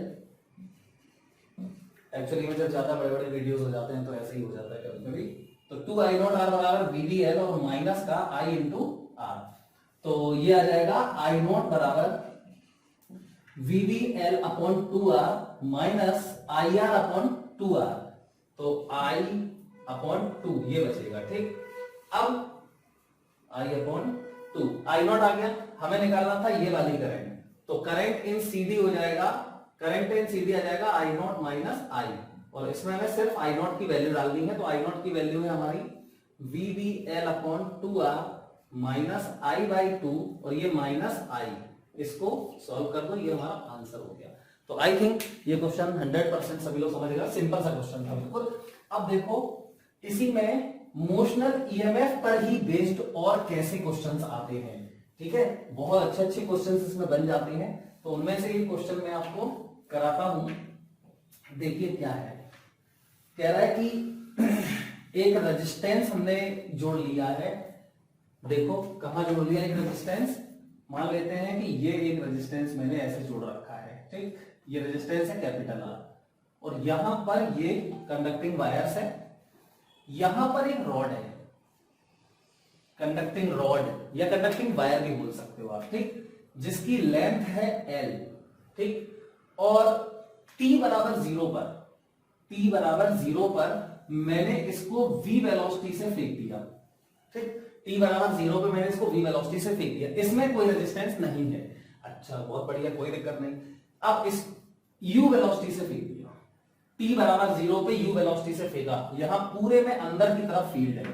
[SPEAKER 1] एक्चुअली में जब ज्यादा बड़े बड़े वीडियोस हो जाते हैं तो ऐसे ही हो जाता है कभी कभी, तो 2 आई नॉट आर बराबर VBL और माइनस का आई इंटू आर, तो ये आ जाएगा आई नॉट बराबर VBL upon 2R minus IR upon 2R, तो I अपॉन 2 ये बचेगा, ठीक। अब I अपॉन 2, आई नॉट आ गया, हमें निकालना था ये वाली करंट, तो करंट इन CD हो जाएगा, करंट इन CD आ जाएगा आई नॉट माइनस I, और इसमें हमें सिर्फ आई नॉट की वैल्यू डालनी है, तो आई नॉट की वैल्यू है हमारी VBL upon 2R minus I by 2 और ये माइनस I, इसको सॉल्व कर दो, ये हमारा आंसर हो गया। तो आई थिंक ये क्वेश्चन 100% सभी लोग समझ गए, सिंपल सा क्वेश्चन था बिल्कुल। अब देखो इसी में मोशनल ईएमएफ पर ही बेस्ड और कैसे क्वेश्चंस आते हैं, ठीक है, बहुत अच्छे अच्छे क्वेश्चंस इसमें बन जाते हैं। तो उनमें से एक क्वेश्चन मैं आपको कराता हूं। देखिए क्या है, कह रहा है कि एक रेजिस्टेंस हमने जोड़ लिया है। देखो कहां जोड़ लिया एक रेजिस्टेंस, मान लेते हैं कि ये एक रेजिस्टेंस मैंने ऐसे जोड़ रखा है, ठीक। ये रेजिस्टेंस है कैपिटल आर, और यहां पर ये कंडक्टिंग वायर्स है, यहां पर एक रॉड है, कंडक्टिंग रॉड या कंडक्टिंग वायर भी बोल सकते हो आप, ठीक, जिसकी लेंथ है L, ठीक, और t बराबर 0 पर, t बराबर 0 पर मैंने इसको v वेलोसिटी से फेंक दिया, ठीक, t बराबर 0 पे मैंने इसको v वेलोसिटी से फेंक दिया, इसमें कोई रेजिस्टेंस नहीं है। अच्छा बहुत बढ़िया, कोई दिक्कत नहीं। अब इस u वेलोसिटी से फेंक दिया, t बराबर 0 पे u वेलोसिटी से फेंका, यहां पूरे में अंदर की तरफ फील्ड है,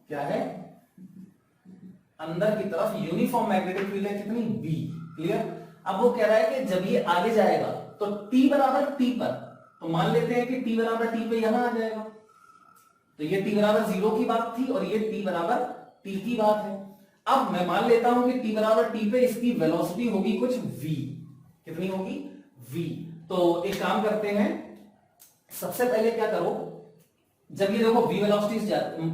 [SPEAKER 1] क्या है, अंदर की तरफ यूनिफॉर्म मैग्नेटिक फील्ड है, कितनी b, क्लियर। अब वो कह रहा है कि जब ये आगे जाएगा तो t बराबर t पर, तो मान लेते हैं कि t बराबर t पे यहां आ जाएगा, तो ये t बराबर 0 की बात थी और ये t बराबर t की बात है। अब मैं मान लेता हूं कि t बराबर t पे इसकी वेलोसिटी होगी कुछ v, कितनी होगी v। तो एक काम करते हैं, सबसे पहले क्या करो, जब ये देखो v वेलोसिटी,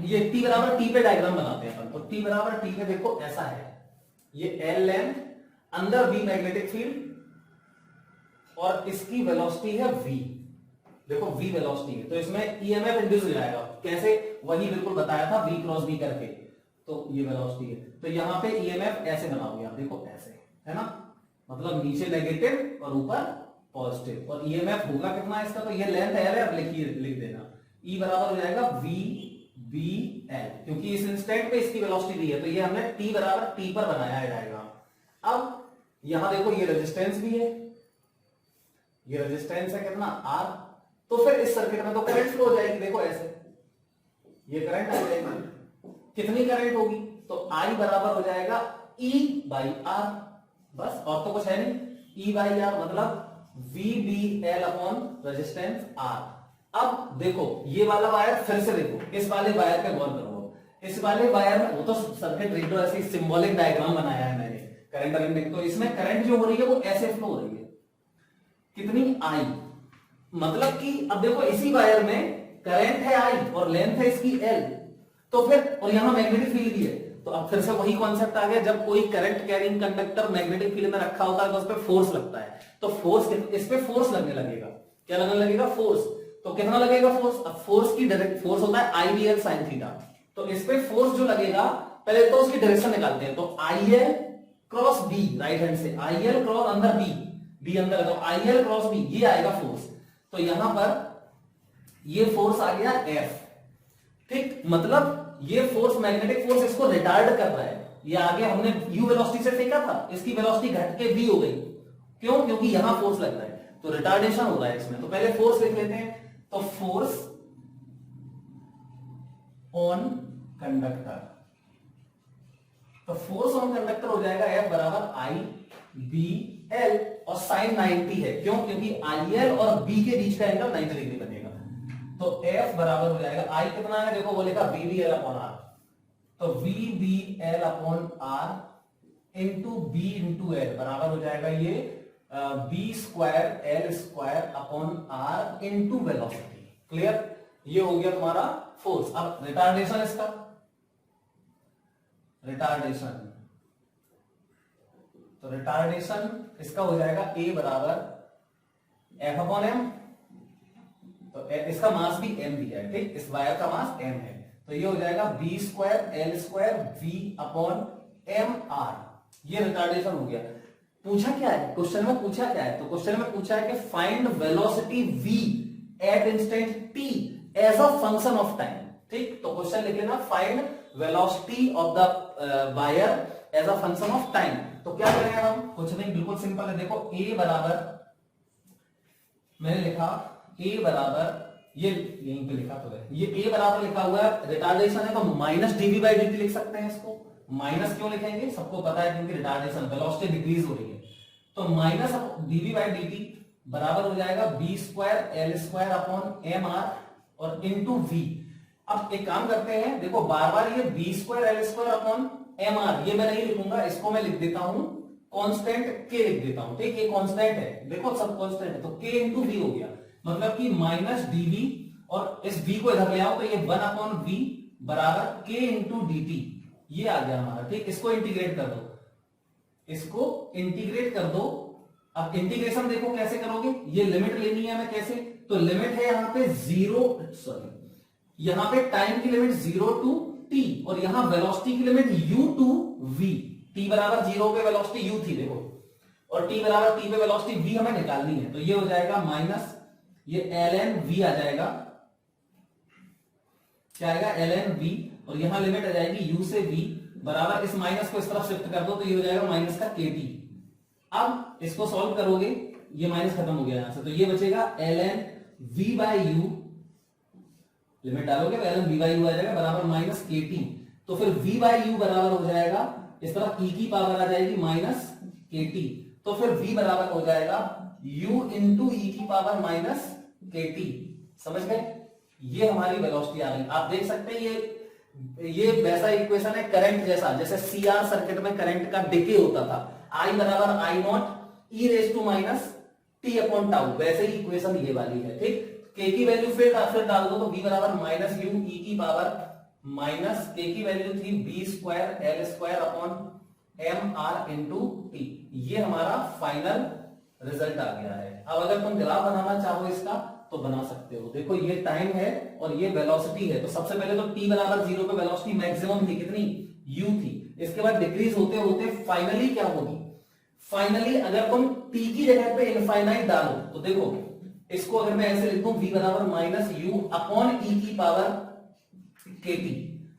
[SPEAKER 1] ये t बराबर t पे डायग्राम बनाते हैं अपन, तो t बराबर t पे देखो ऐसा है, ये L लेंथ, अंदर v मैग्नेटिक फील्ड, और इसकी वेलोसिटी है v, देखो v वेलोसिटी है, तो इसमें ईएमएफ इंड्यूस हो जाएगा, कैसे, वही बिल्कुल बताया था v क्रॉस v करके, तो ये वेलोसिटी है, तो यहां पे ईएमएफ ऐसे बनाओगे आप, देखो ऐसे, है ना, मतलब नीचे नेगेटिव और ऊपर पॉजिटिव, और ईएमएफ होगा कितना इसका, तो ये लेंथ L है, अब लिख देना, E बराबर हो जाएगा v b L, क्योंकि इस इंस्टेंट पे इसकी वेलोसिटी दी है, तो ये हमने t बराबर t पर बनाया है डायग्राम। अब यहां देखो ये रेजिस्टेंस भी है, ये रेजिस्टेंस है कितना R, तो फिर इस सर्किट में तो करंट फ्लो हो जाएगी, देखो ऐसे, ये करंट आ जाएगी, कितनी करंट होगी, तो I बराबर हो जाएगा E बाई R, बस और तो कुछ है नहीं, E बाई R मतलब VBL अपॉन रेजिस्टेंस R। अब देखो ये वाला वायर, फिर से देखो इस वाले वायर पे गौर करो, इस वाले वायर में, वो तो सर्किट रेडियो ऐसे सिंबॉलिक डायग्राम बनाया है मैंने, करंट अलाइनमेंट, तो इसमें करंट जो हो रही है वो ऐसे फ्लो हो रही है, कितनी I, मतलब कि अब देखो इसी वायर में करंट है I और लेंथ है इसकी L, तो फिर और यहां मैग्नेटिक फील्ड भी है, तो अब फिर से वही कॉन्सेप्ट आ गया, जब कोई current carrying conductor magnetic field में रखा होता है तो उस पर फोर्स लगता है, तो फोर्स, इस पे फोर्स लगने लगेगा, क्या लगने लगेगा, फोर्स, तो कितना लगेगा फोर्स, अब फोर्स की डायरेक्ट फोर्स होता है IL sin थीटा, तो इस पे फोर्स जो लगेगा, पहले तो उसकी डायरेक्शन निकालते हैं, तो IL cross B, right hand से IL क्रॉस अंदर B अंदर है, तो IL क्रॉस B ये आएगा फोर्स, तो यहां पर ये फोर्स आ गया F, ठीक, मतलब ये फोर्स मैग्नेटिक फोर्स इसको रिटार्ड कर रहा है, ये आगे हमने u वेलोसिटी से फेंका था, इसकी वेलोसिटी घट के v हो गई, क्यों, क्योंकि यहां फोर्स लग रहा है, तो रिटार्डेशन हो रहा है इसमें, तो पहले फोर्स लिख लेते हैं, तो फोर्स ऑन कंडक्टर, तो फोर्स ऑन कंडक्टर हो जाएगा F बराबर I B L, और साइन 90 है, क्यों, क्योंकि IL और B के बीच का एंगल 90 डिग्री बनेगा, तो F बराबर हो जाएगा, I कितना है देखो, वो लिखा VBL अपॉन R, तो VBL upon R into B into L बराबर हो जाएगा ये B square L square upon R into velocity, clear, ये हो गया तुम्हारा फोर्स। अब रिटार्डेशन, इसका रिटार्डेशन, तो रिटार्डेशन इसका हो जाएगा A बराबर F अपॉन M, तो इसका मास भी m दिया है, ठीक, इस वायर का मास m है, तो ये हो जाएगा b square L square v upon m r, ये रिटार्डेशन हो गया। पूछा क्या है क्वेश्चन में, पूछा क्या है, तो क्वेश्चन में पूछा है कि find velocity v at instant t as a function of time, ठीक, तो क्वेश्चन लिख लेना, find velocity of the wire as a function of time. तो क्या करेंगे हम, कुछ नहीं, बिल्कुल सिंपल है, देखो a बराबर, मैंने लिखा a बराबर, ये यहीं पे लिखा तो है, ये a बराबर लिखा हुआ है, रिटार्डेशन है तो माइनस dv बाई dt लिख सकते हैं इसको, माइनस क्यों लिखेंगे, सबको पता है क्योंकि रिटार्डेशन, वेलोसिटी डिक्रीज हो रही है, तो माइनस dv बाई dt बराबर हो जाएगा b square L square upon m r और इंटू v। अब एक काम करते हैं, देखो बार बार ये b square L square upon m r ये मैं नहीं लिखूंगा, इसको मैं लिख देता हूं कांस्टेंट k लिख देता हूं, ठीक, ये कांस्टेंट है, देखो सब कांस्टेंट है, तो k इंटू वी हो गया, मतलब कि माइनस dv, और इस v को इधर ले आओ तो ये 1/v बराबर k इंटू dt, ये आ गया हमारा, ठीक। इसको इंटीग्रेट कर दो, इसको इंटीग्रेट कर दो। अब इंटीग्रेशन देखो कैसे करोगे, ये लिमिट लेनी है हमें, कैसे, तो लिमिट है यहां पे यहां पे टाइम की लिमिट 0 टू t, और यहां वेलोसिटी की limit u to v, t बराबर 0 पे वेलोसिटी u थी देखो, और t बराबर t पे वेलोसिटी v हमें निकालनी है, तो ये हो जाएगा माइनस ये ln v आ जाएगा, क्या आएगा ln v, और यहां लिमिट आ जाएगी u से v बराबर, इस माइनस को इस तरफ शिफ्ट कर दो तो ये हो जाएगा माइनस का kt। अब इसको सॉल्व करोगे, ये माइनस खत्म हो गया यहां से, तो ये बचेगा ln v by u, limit डालोगे तो ln v बाई u आ जाएगा बराबर माइनस kt, तो फिर v बाई u बराबर हो जाएगा, इस तरफ e की पावर आ जाएगी माइनस kt, तो फिर v बराबर हो जाएगा u इंटू e की पावर माइनस kt, समझ गए, ये हमारी वेलोसिटी आ गई। आप देख सकते हैं ये वैसा इक्वेशन है करंट जैसा, जैसे सीआर सर्किट में करंट का डिके होता था, I बराबर I naught e raise to minus t upon tau, वैसे ही इक्वेशन ये वाली है, ठीक। k की वैल्यू फिर डाल दो तो v बराबर माइनस यू ई की पावर माइनस k की वैल्यू थी b square L square upon M R into T, ये हमारा फाइनल रिजल्ट आ गया है। अब अगर तुम ग्राफ बनाना चाहो इसका तो बना सकते हो, देखो ये टाइम है और ये वेलोसिटी है, तो सबसे पहले तो t बराबर 0 पे वेलोसिटी मैक्सिमम थी, कितनी, u थी, इसके बाद डिक्रीज होते होते फाइनली क्या होगी, फाइनली अगर तुम t की जगह पे इनफाइनाइट डालो तो देखो इसको अगर मैं ऐसे लिखूं v बराबर माइनस यू अपॉन e की पावर kt,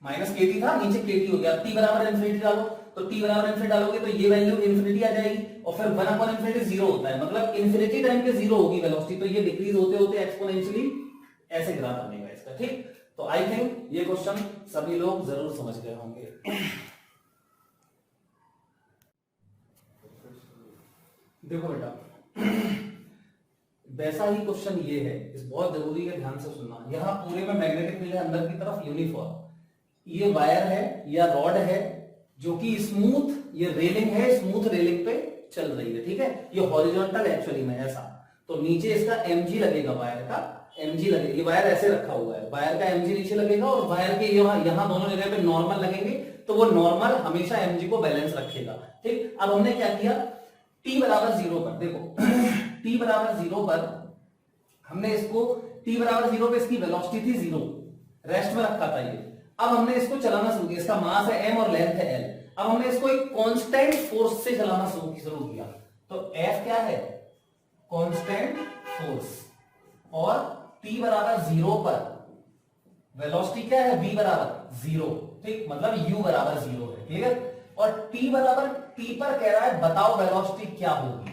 [SPEAKER 1] माइनस kt था नीचे kt हो गया, t बराबर इन्फिनिटी डालो, तो t बराबर इन्फिनिटी डालोगे तो ये वैल्यू इन्फिनिटी आ जाएगी, और फिर 1 अपॉन इन्फिनिटी 0 होता है, मतलब इन्फिनिटी टाइम पे 0 होगी वेलोसिटी, तो ये डिक्रीज होते होते एक्सपोनेंशियली ऐसे ग्राफ बनेगा इसका, ठीक। तो आई थिंक ये क्वेश्चन सभी लोग जरूर समझ गए होंगे। देखो बेटा वैसा ही क्वेश्चन ये है, इस बहुत जरूरी है, ध्यान से सुनना, यहां पूरे में मैग्नेटिक फील्ड है अंदर की तरफ यूनिफॉर्म, ये वायर है या रॉड है जो कि स्मूथ, ये रेलिंग है, स्मूथ रेलिंग पे चल रही है, ठीक है, ये हॉरिजॉन्टल एक्चुअली में ऐसा, तो नीचे इसका mg लगेगा, वायर का mg लगेगा, ये वायर ऐसे रखा हुआ है, वायर का mg नीचे लगेगा, और वायर के यहां दोनों जगह पे नॉर्मल लगेंगे, तो वो नॉर्मल हमेशा mg को बैलेंस रखेगा, ठीक। अब हमने क्या किया, t बराबर 0 पर, देखो t बराबर 0 पर हमने इसको, t बराबर 0 पे इसकी वेलोसिटी थी 0, रेस्ट में रखा था ये, अब हमने इसको चलाना शुरू किया, इसका मास है m और लेंथ है l, अब हमने इसको एक कांस्टेंट फोर्स से चलाना शुरू किया, तो F क्या है, कांस्टेंट फोर्स, और t बराबर 0 पर वेलोसिटी क्या है, v बराबर 0, ठीक, मतलब u बराबर 0 है, क्लियर, और t बराबर t पर कह रहा है बताओ वेलोसिटी क्या होगी,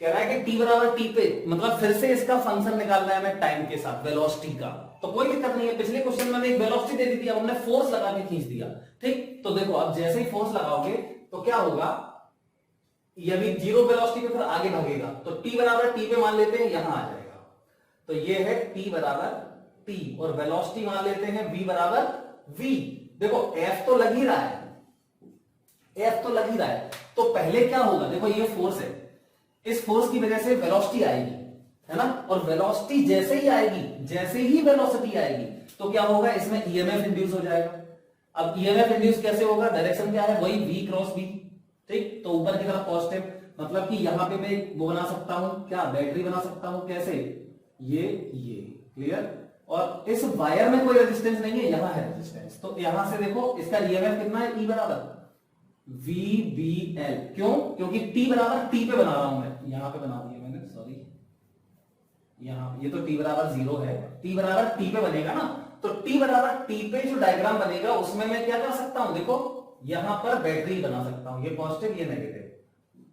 [SPEAKER 1] कह रहा है कि t बराबर t पे, मतलब फिर से इसका फंक्शन निकालना है हमें टाइम के साथ वेलोसिटी का, तो कोई दिक्कत नहीं है, पिछले क्वेश्चन में एक वेलोसिटी दे दी थी, अब हमने फोर्स लगा के खींच दिया, ठीक। तो देखो अब जैसे ही फोर्स लगाओगे तो क्या होगा, ये भी 0 वेलोसिटी पे फिर आगे भागेगा, तो t बराबर t पे मान लेते हैं, यहां आ जाएगा, तो ये है t बराबर t, और वेलोसिटी मान लेते हैं v बराबर v, देखो f तो लग ही रहा है, f तो लग ही रहा है, तो पहले क्या होगा, देखो ये फोर्स है, इस फोर्स की वजह से वेलोसिटी आएगी, है ना, और वेलोसिटी जैसे ही आएगी, जैसे ही वेलोसिटी आएगी तो क्या होगा, इसमें ईएमएफ इंड्यूस हो जाएगा। अब ईएमएफ इंड्यूस कैसे होगा, डायरेक्शन क्या है, वही v क्रॉस v, ठीक, तो ऊपर की तरफ पॉजिटिव, मतलब कि यहां पे मैं वो बना सकता हूं, क्या बैटरी बना सकता हूं, कैसे, ये क्लियर, और इस वायर में कोई रेजिस्टेंस नहीं है, यहां है रेजिस्टेंस, तो यहां से देखो इसका ईएमएफ कितना है, E बराबर VBL, क्यों, क्योंकि t बराबर t पे बना रहा हूं मैं, यहां पे बना दिया मैंने, सॉरी, यहां ये तो t बराबर 0 है, t बराबर t पे बनेगा ना, तो t बराबर t पे जो डायग्राम बनेगा उसमें मैं क्या कर सकता हूं, देखो यहां पर बैटरी बना सकता हूं, ये पॉजिटिव ये नेगेटिव,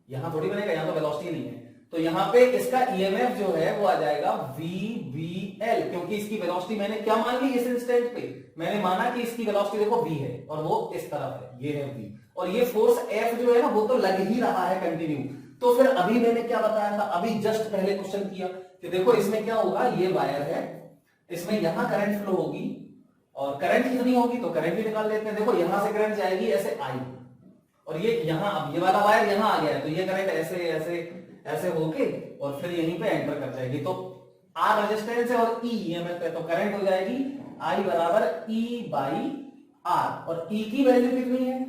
[SPEAKER 1] यहां थोड़ी बनेगा, यहां तो वेलोसिटी नहीं है, तो यहां पे इसका ईएमएफ जो है वो आ जाएगा VBL, क्योंकि इसकी वेलोसिटी मैंने क्या मान ली, इस इंस्टेंट पे मैंने माना कि इसकी वेलोसिटी देखो v है और वो इस तरफ है, ये है v, और ये फोर्स F जो है ना वो तो लग ही रहा है कंटिन्यू, तो फिर अभी मैंने क्या बताया था, अभी जस्ट पहले क्वेश्चन किया कि देखो इसमें क्या होगा, ये वायर है, इसमें यहां करंट फ्लो होगी, और करंट कितनी होगी तो करंट भी निकाल लेते हैं, देखो यहां से करंट जाएगी ऐसे I, और ये यहाँ, अब ये वाला वायर यहाँ आ गया है, तो ये करंट ऐसे ऐसे ऐसे होके और फिर यहीं पे एंटर कर जाएगी। तो आर रेजिस्टेंस है और ई ईएमएफ है, तो करंट हो जाएगी आई बराबर ई बाई आर, और ई की वैल्यू कितनी है,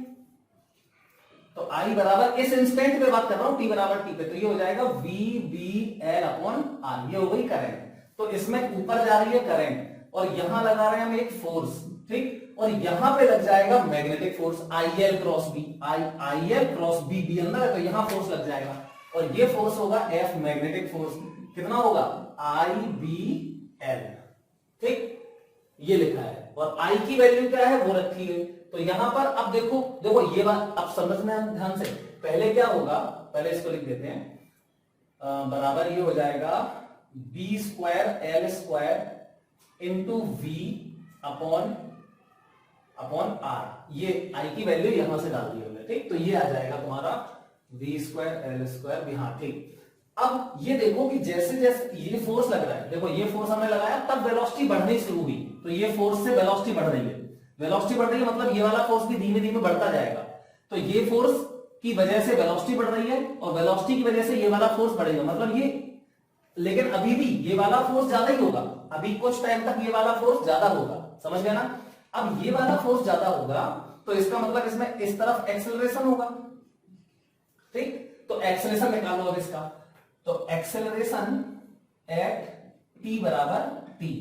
[SPEAKER 1] तो आई बराबर इस इंस्टेंट पे बात कर रहा हूं, टी बराबर टी पे, तो ये हो जाएगा v B L upon R, ये हो गई करंट। तो इसमें ऊपर जा रही है करंट और यहां लगा रहे हैं हम एक फोर्स, ठीक, और यहां पे लग जाएगा magnetic force I L cross B, I L cross B, B अंदर है तो यहां फोर्स लग जाएगा, और ये फोर्स होगा एफ मैग्नेटिक फोर्स, कितना होगा आई बी एल, ठीक, ये लिखा है, और आई की वैल्यू क्या है वो रखी है। तो यहां पर अब देखो देखो ये बात अब समझना है ध्यान से, पहले क्या होगा, पहले इसको लिख देते हैं, बराबर ये हो जाएगा B square L square into v upon R, ये आई की वैल्यू यहां से डाल दी हमने, ठीक, तो ये आ जाएगा तुम्हारा वी स्क्वायर एल स्क्वायर भी, हाँ ठीक। अब ये देखो कि जैसे जैसे ये फोर्स लग रहा है, देखो ये फोर्स हमने लगाया तब वेलोसिटी बढ़नी शुरू हुई, तो ये फोर्स से वेलोसिटी बढ़ रही है, वेलोसिटी बढ़ रही है मतलब ये वाला फोर्स भी धीमे धीमे बढ़ता जाएगा, तो ये फोर्स की वजह से वेलोसिटी बढ़ रही है और वेलोसिटी की वजह से ये वाला फोर्स बढ़ेगा, मतलब ये, लेकिन अभी भी ये वाला फोर्स ज्यादा ही होगा, अभी कुछ टाइम तक ये वाला फोर्स ज्यादा होगा, समझ गए ना। अब ये वाला फोर्स ज्यादा होगा तो इसका मतलब इसमें इस तरफ एक्सेलरेशन होगा, ठीक, तो एक्सेलरेशन निकालो अब इसका, तो एक्सेलरेशन एट टी बराबर टी,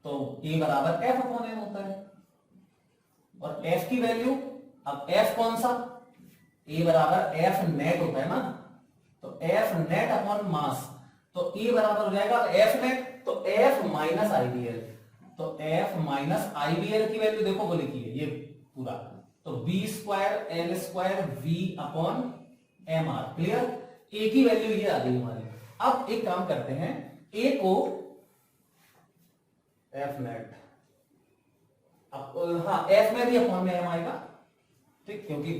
[SPEAKER 1] तो ए बराबर एफ अपॉन एम होता है, और एफ की वैल्यू, अब एफ कौन सा, ए बराबर एफ नेट होता है ना, तो एफ नेट अपॉन मास, तो ए बराबर हो जाएगा एफ नेट, तो एफ माइनस आईबीएल, तो एफ माइनस आईबीएल की वैल्यू देखो वो लिखी है ये पूरा, तो B square L square v upon M R, clear, a की वैल्यू ये आ गई हमारी। अब एक काम करते हैं, ए को एफ नेट, अब हाँ एफ में भी अपॉन में एम आएगा, ठीक, क्योंकि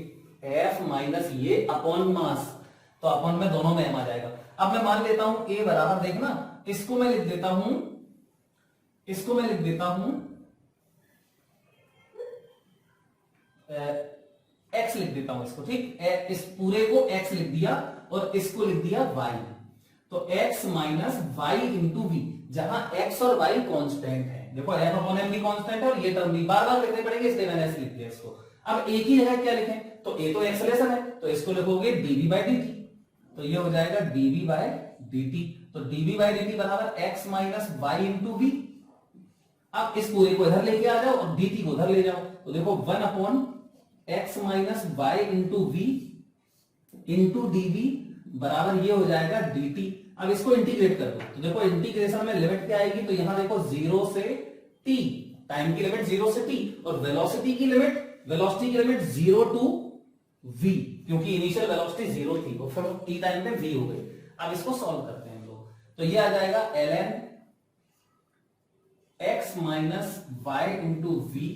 [SPEAKER 1] एफ माइनस ये अपॉन मास, तो अपॉन में दोनों में एम आ जाएगा। अब मैं मान लेता हूं ए बराबर, देखना इसको मैं लिख देता हूं, इसको मैं लिख देता हूं एक्स लिख देता हूं इसको, ठीक, इस पूरे को एक्स लिख दिया और इसको लिख दिया वाई, तो x minus y into v, जहां एक्स और वाई कांस्टेंट है, देखो एफ अपॉन एम भी कांस्टेंट है और ये टर्म भी बार बार लिखने पड़ेंगे, इसलिए मैंने ऐसे लिख दिया इसको। अब ए की जगह क्या लिखें, तो ए तो एक्सेलरेशन है, तो इसको लिखोगे डीवी बाई डी, तो ये हो जाएगा डीवी बाई डी, तो डीवी बाई डी बराबर x minus y into v. अब इस पूरे को इधर लेके आ जाओ और dt को उधर ले जाओ, तो देखो 1 upon x minus y into v into dv बराबर ये हो जाएगा dt। अब इसको इंटीग्रेट कर दो, तो देखो इंटीग्रेशन में लिमिट क्या आएगी, तो यहां देखो 0 से t, टाइम की लिमिट 0 से t, और वेलोसिटी की लिमिट 0 टू v, क्योंकि इनिशियल वेलोसिटी 0 थी और फिर t टाइम पे v हो गई। अब इसको सॉल्व करते हैं हम लोग, तो ये आ जाएगा ln x minus y into v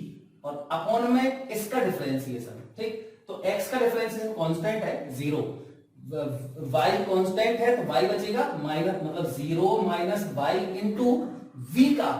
[SPEAKER 1] और अपॉन में इसका डिफरेंशिएशन, ठीक, तो x का डिफरेंशिएशन कांस्टेंट है 0, y कांस्टेंट है तो y बचेगा माइनस, मतलब 0 माइनस वाई इंटू v का,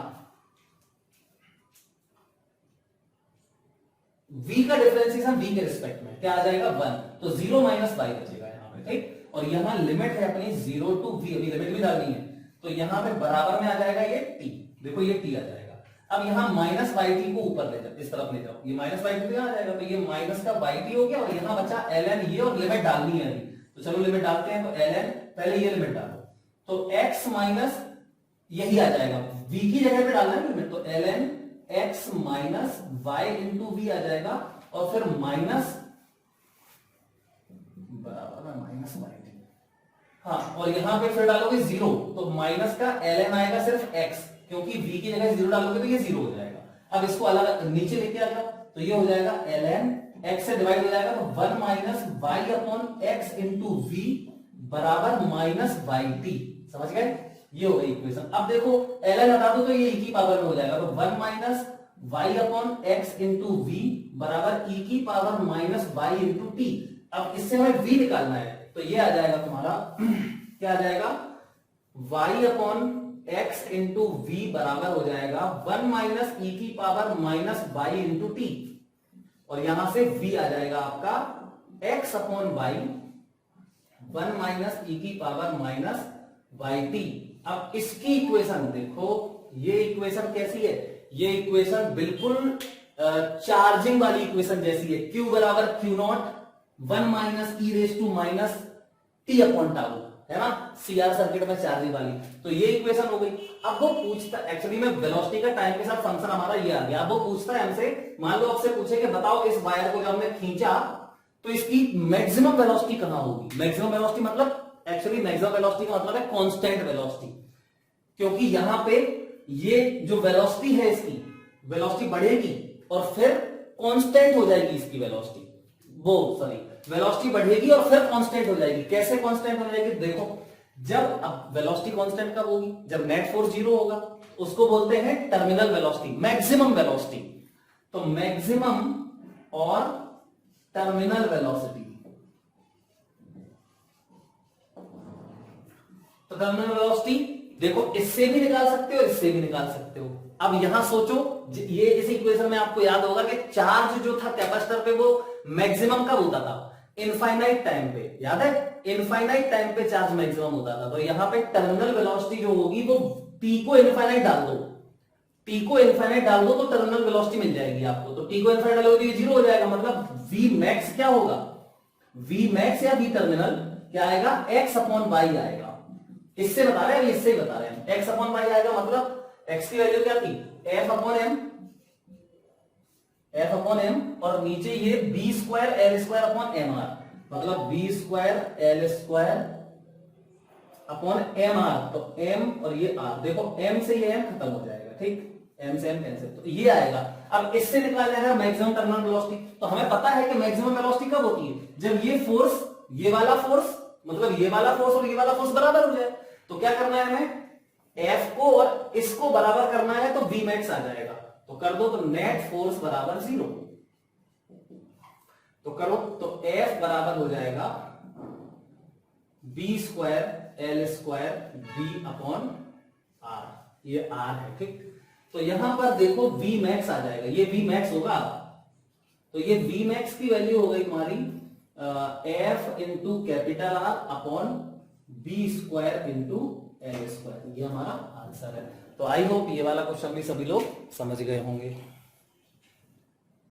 [SPEAKER 1] v का डिफरेंशिएशन v के रिस्पेक्ट में क्या आ जाएगा 1, तो 0 माइनस वाई बचेगा यहां पे, ठीक, और यहां लिमिट है अपनी 0 टू v, अभी लिमिट भी डालनी है, तो यहां पे बराबर में आ जाएगा ये t, देखो ये t आ जाएगा। अब यहां माइनस वाई टी को ऊपर ले जाओ, इस तरफ ले जाओ, ये माइनस वाई टी आ जाएगा, तो ये माइनस का वाई टी हो गया और यहां बचा ln ये, और लिमिट डालनी है अभी, तो चलो लिमिट डालते हैं, तो ln पहले ये लिमिट डालो, तो x माइनस यही आ जाएगा, v की जगह पे डालना है लिमिट, तो ln x minus y into v आ जाएगा, और फिर माइनस बराबर है माइनस वाई टी, हाँ, और यहां पे फिर डालोगे 0, तो माइनस का ln आएगा सिर्फ x, क्योंकि v की जगह 0 डालोगे तो ये 0 हो जाएगा। अब इसको अलग नीचे लेके आ जाओ, तो ये हो जाएगा ln x से डिवाइड हो जाएगा, तो 1 minus y upon x into v बराबर माइनस वाई टी, समझ गए, ये हो गई इक्वेशन। अब देखो ln हटा दो तो ये e की पावर में हो जाएगा, तो 1 minus y upon x into v बराबर e की power minus y into t. अब इससे हमें v निकालना है, तो ये आ जाएगा तुम्हारा क्या आ जाएगा, y upon x into v बराबर हो जाएगा 1 माइनस ई की power minus y into t, और यहां से v आ जाएगा आपका x upon y 1 minus e की पावर माइनस वाई टी। अब इसकी इक्वेशन देखो, ये इक्वेशन कैसी है, ये इक्वेशन बिल्कुल चार्जिंग वाली इक्वेशन जैसी है। Q बराबर Q nought 1 minus e raise to minus t upon tau, है ना, सीआर सर्किट में चार्जिंग वाली। तो ये इक्वेशन हो गई। अब वो पूछता, एक्चुअली में वेलोसिटी का टाइम के साथ फंक्शन हमारा ये आ गया। अब वो पूछता है हमसे, मान लो आपसे पूछे कि बताओ इस वायर को जब हमने खींचा तो इसकी मैक्सिमम वेलोसिटी कहां होगी। मैक्सिमम वेलोसिटी मतलब, एक्चुअली मैक्सिमम वेलोसिटी का मतलब है कांस्टेंट वेलोसिटी, क्योंकि यहां पे ये जो वेलोसिटी है इसकी वेलोसिटी बढ़ेगी और फिर कांस्टेंट हो जाएगी इसकी वेलोसिटी, वो सॉरी वेलोसिटी बढ़ेगी और फिर कांस्टेंट हो जाएगी। कैसे कांस्टेंट हो जाएगी, देखो जब, अब वेलोसिटी कांस्टेंट कब होगी, जब नेट फोर्स जीरो होगा, उसको बोलते हैं टर्मिनल वेलोसिटी, मैक्सिमम वेलोसिटी। तो मैक्सिमम और टर्मिनल वेलोसिटी, तो टर्मिनल वेलोसिटी देखो इससे भी निकाल सकते हो, इससे भी निकाल सकते हो। अब यहां सोचो, ये इस इक्वेशन में आपको याद होगा कि चार्ज जो था कैपेसिटर पे वो मैक्सिमम कब होता था, इनफाइनाइट टाइम पे, याद है, इनफाइनाइट टाइम पे चार्ज मैक्सिमम होता था। तो यहां पे टर्मिनल वेलोसिटी जो होगी वो टी को इनफाइनाइट डाल दो, टी को इनफाइनाइट डाल दो तो टर्मिनल वेलोसिटी मिल जाएगी आपको। तो टी को इनफाइनाइट डालोगे तो जीरो हो जाएगा, मतलब वी मैक्स क्या होगा, वी मैक्स या वी टर्मिनल क्या आएगा, एक्स अपॉन वाई आएगा। इससे बता रहे हैं, इससे ही बता रहे हैं, एक्स अपॉन वाई आएगा, मतलब एक्स की वैल्यू क्या थी, F upon m, F upon m, और नीचे ये B square L square upon M R, मतलब B square L square upon M R. तो एम और ये आर, देखो एम से ये एम खत्म हो जाएगा, ठीक, एम से एम कैंसिल, तो ये आएगा। अब इससे निकाला जाएगा मैक्सिमम टर्मिनल वेलोसिटी। तो हमें पता है कि मैक्सिमम वेलोसिटी कब होती है, जब ये फोर्स, ये वाला फोर्स, मतलब ये वाला फोर्स और ये वाला फोर्स बराबर हो जाए। तो क्या करना है हमें, F को और इसको बराबर करना है, तो V मैक्स आ जाएगा। तो कर दो, तो नेट फोर्स बराबर जीरो, तो करो, तो F बराबर हो जाएगा B square L square B upon R, ये आर है, ठीक। तो यहां पर देखो V मैक्स आ जाएगा, ये V मैक्स होगा। तो ये V मैक्स की वैल्यू हो गई तुम्हारी F into capital R upon B square into L square, ये हमारा आंसर है। तो आई होप ये वाला क्वेश्चन भी सभी लोग समझ गए होंगे।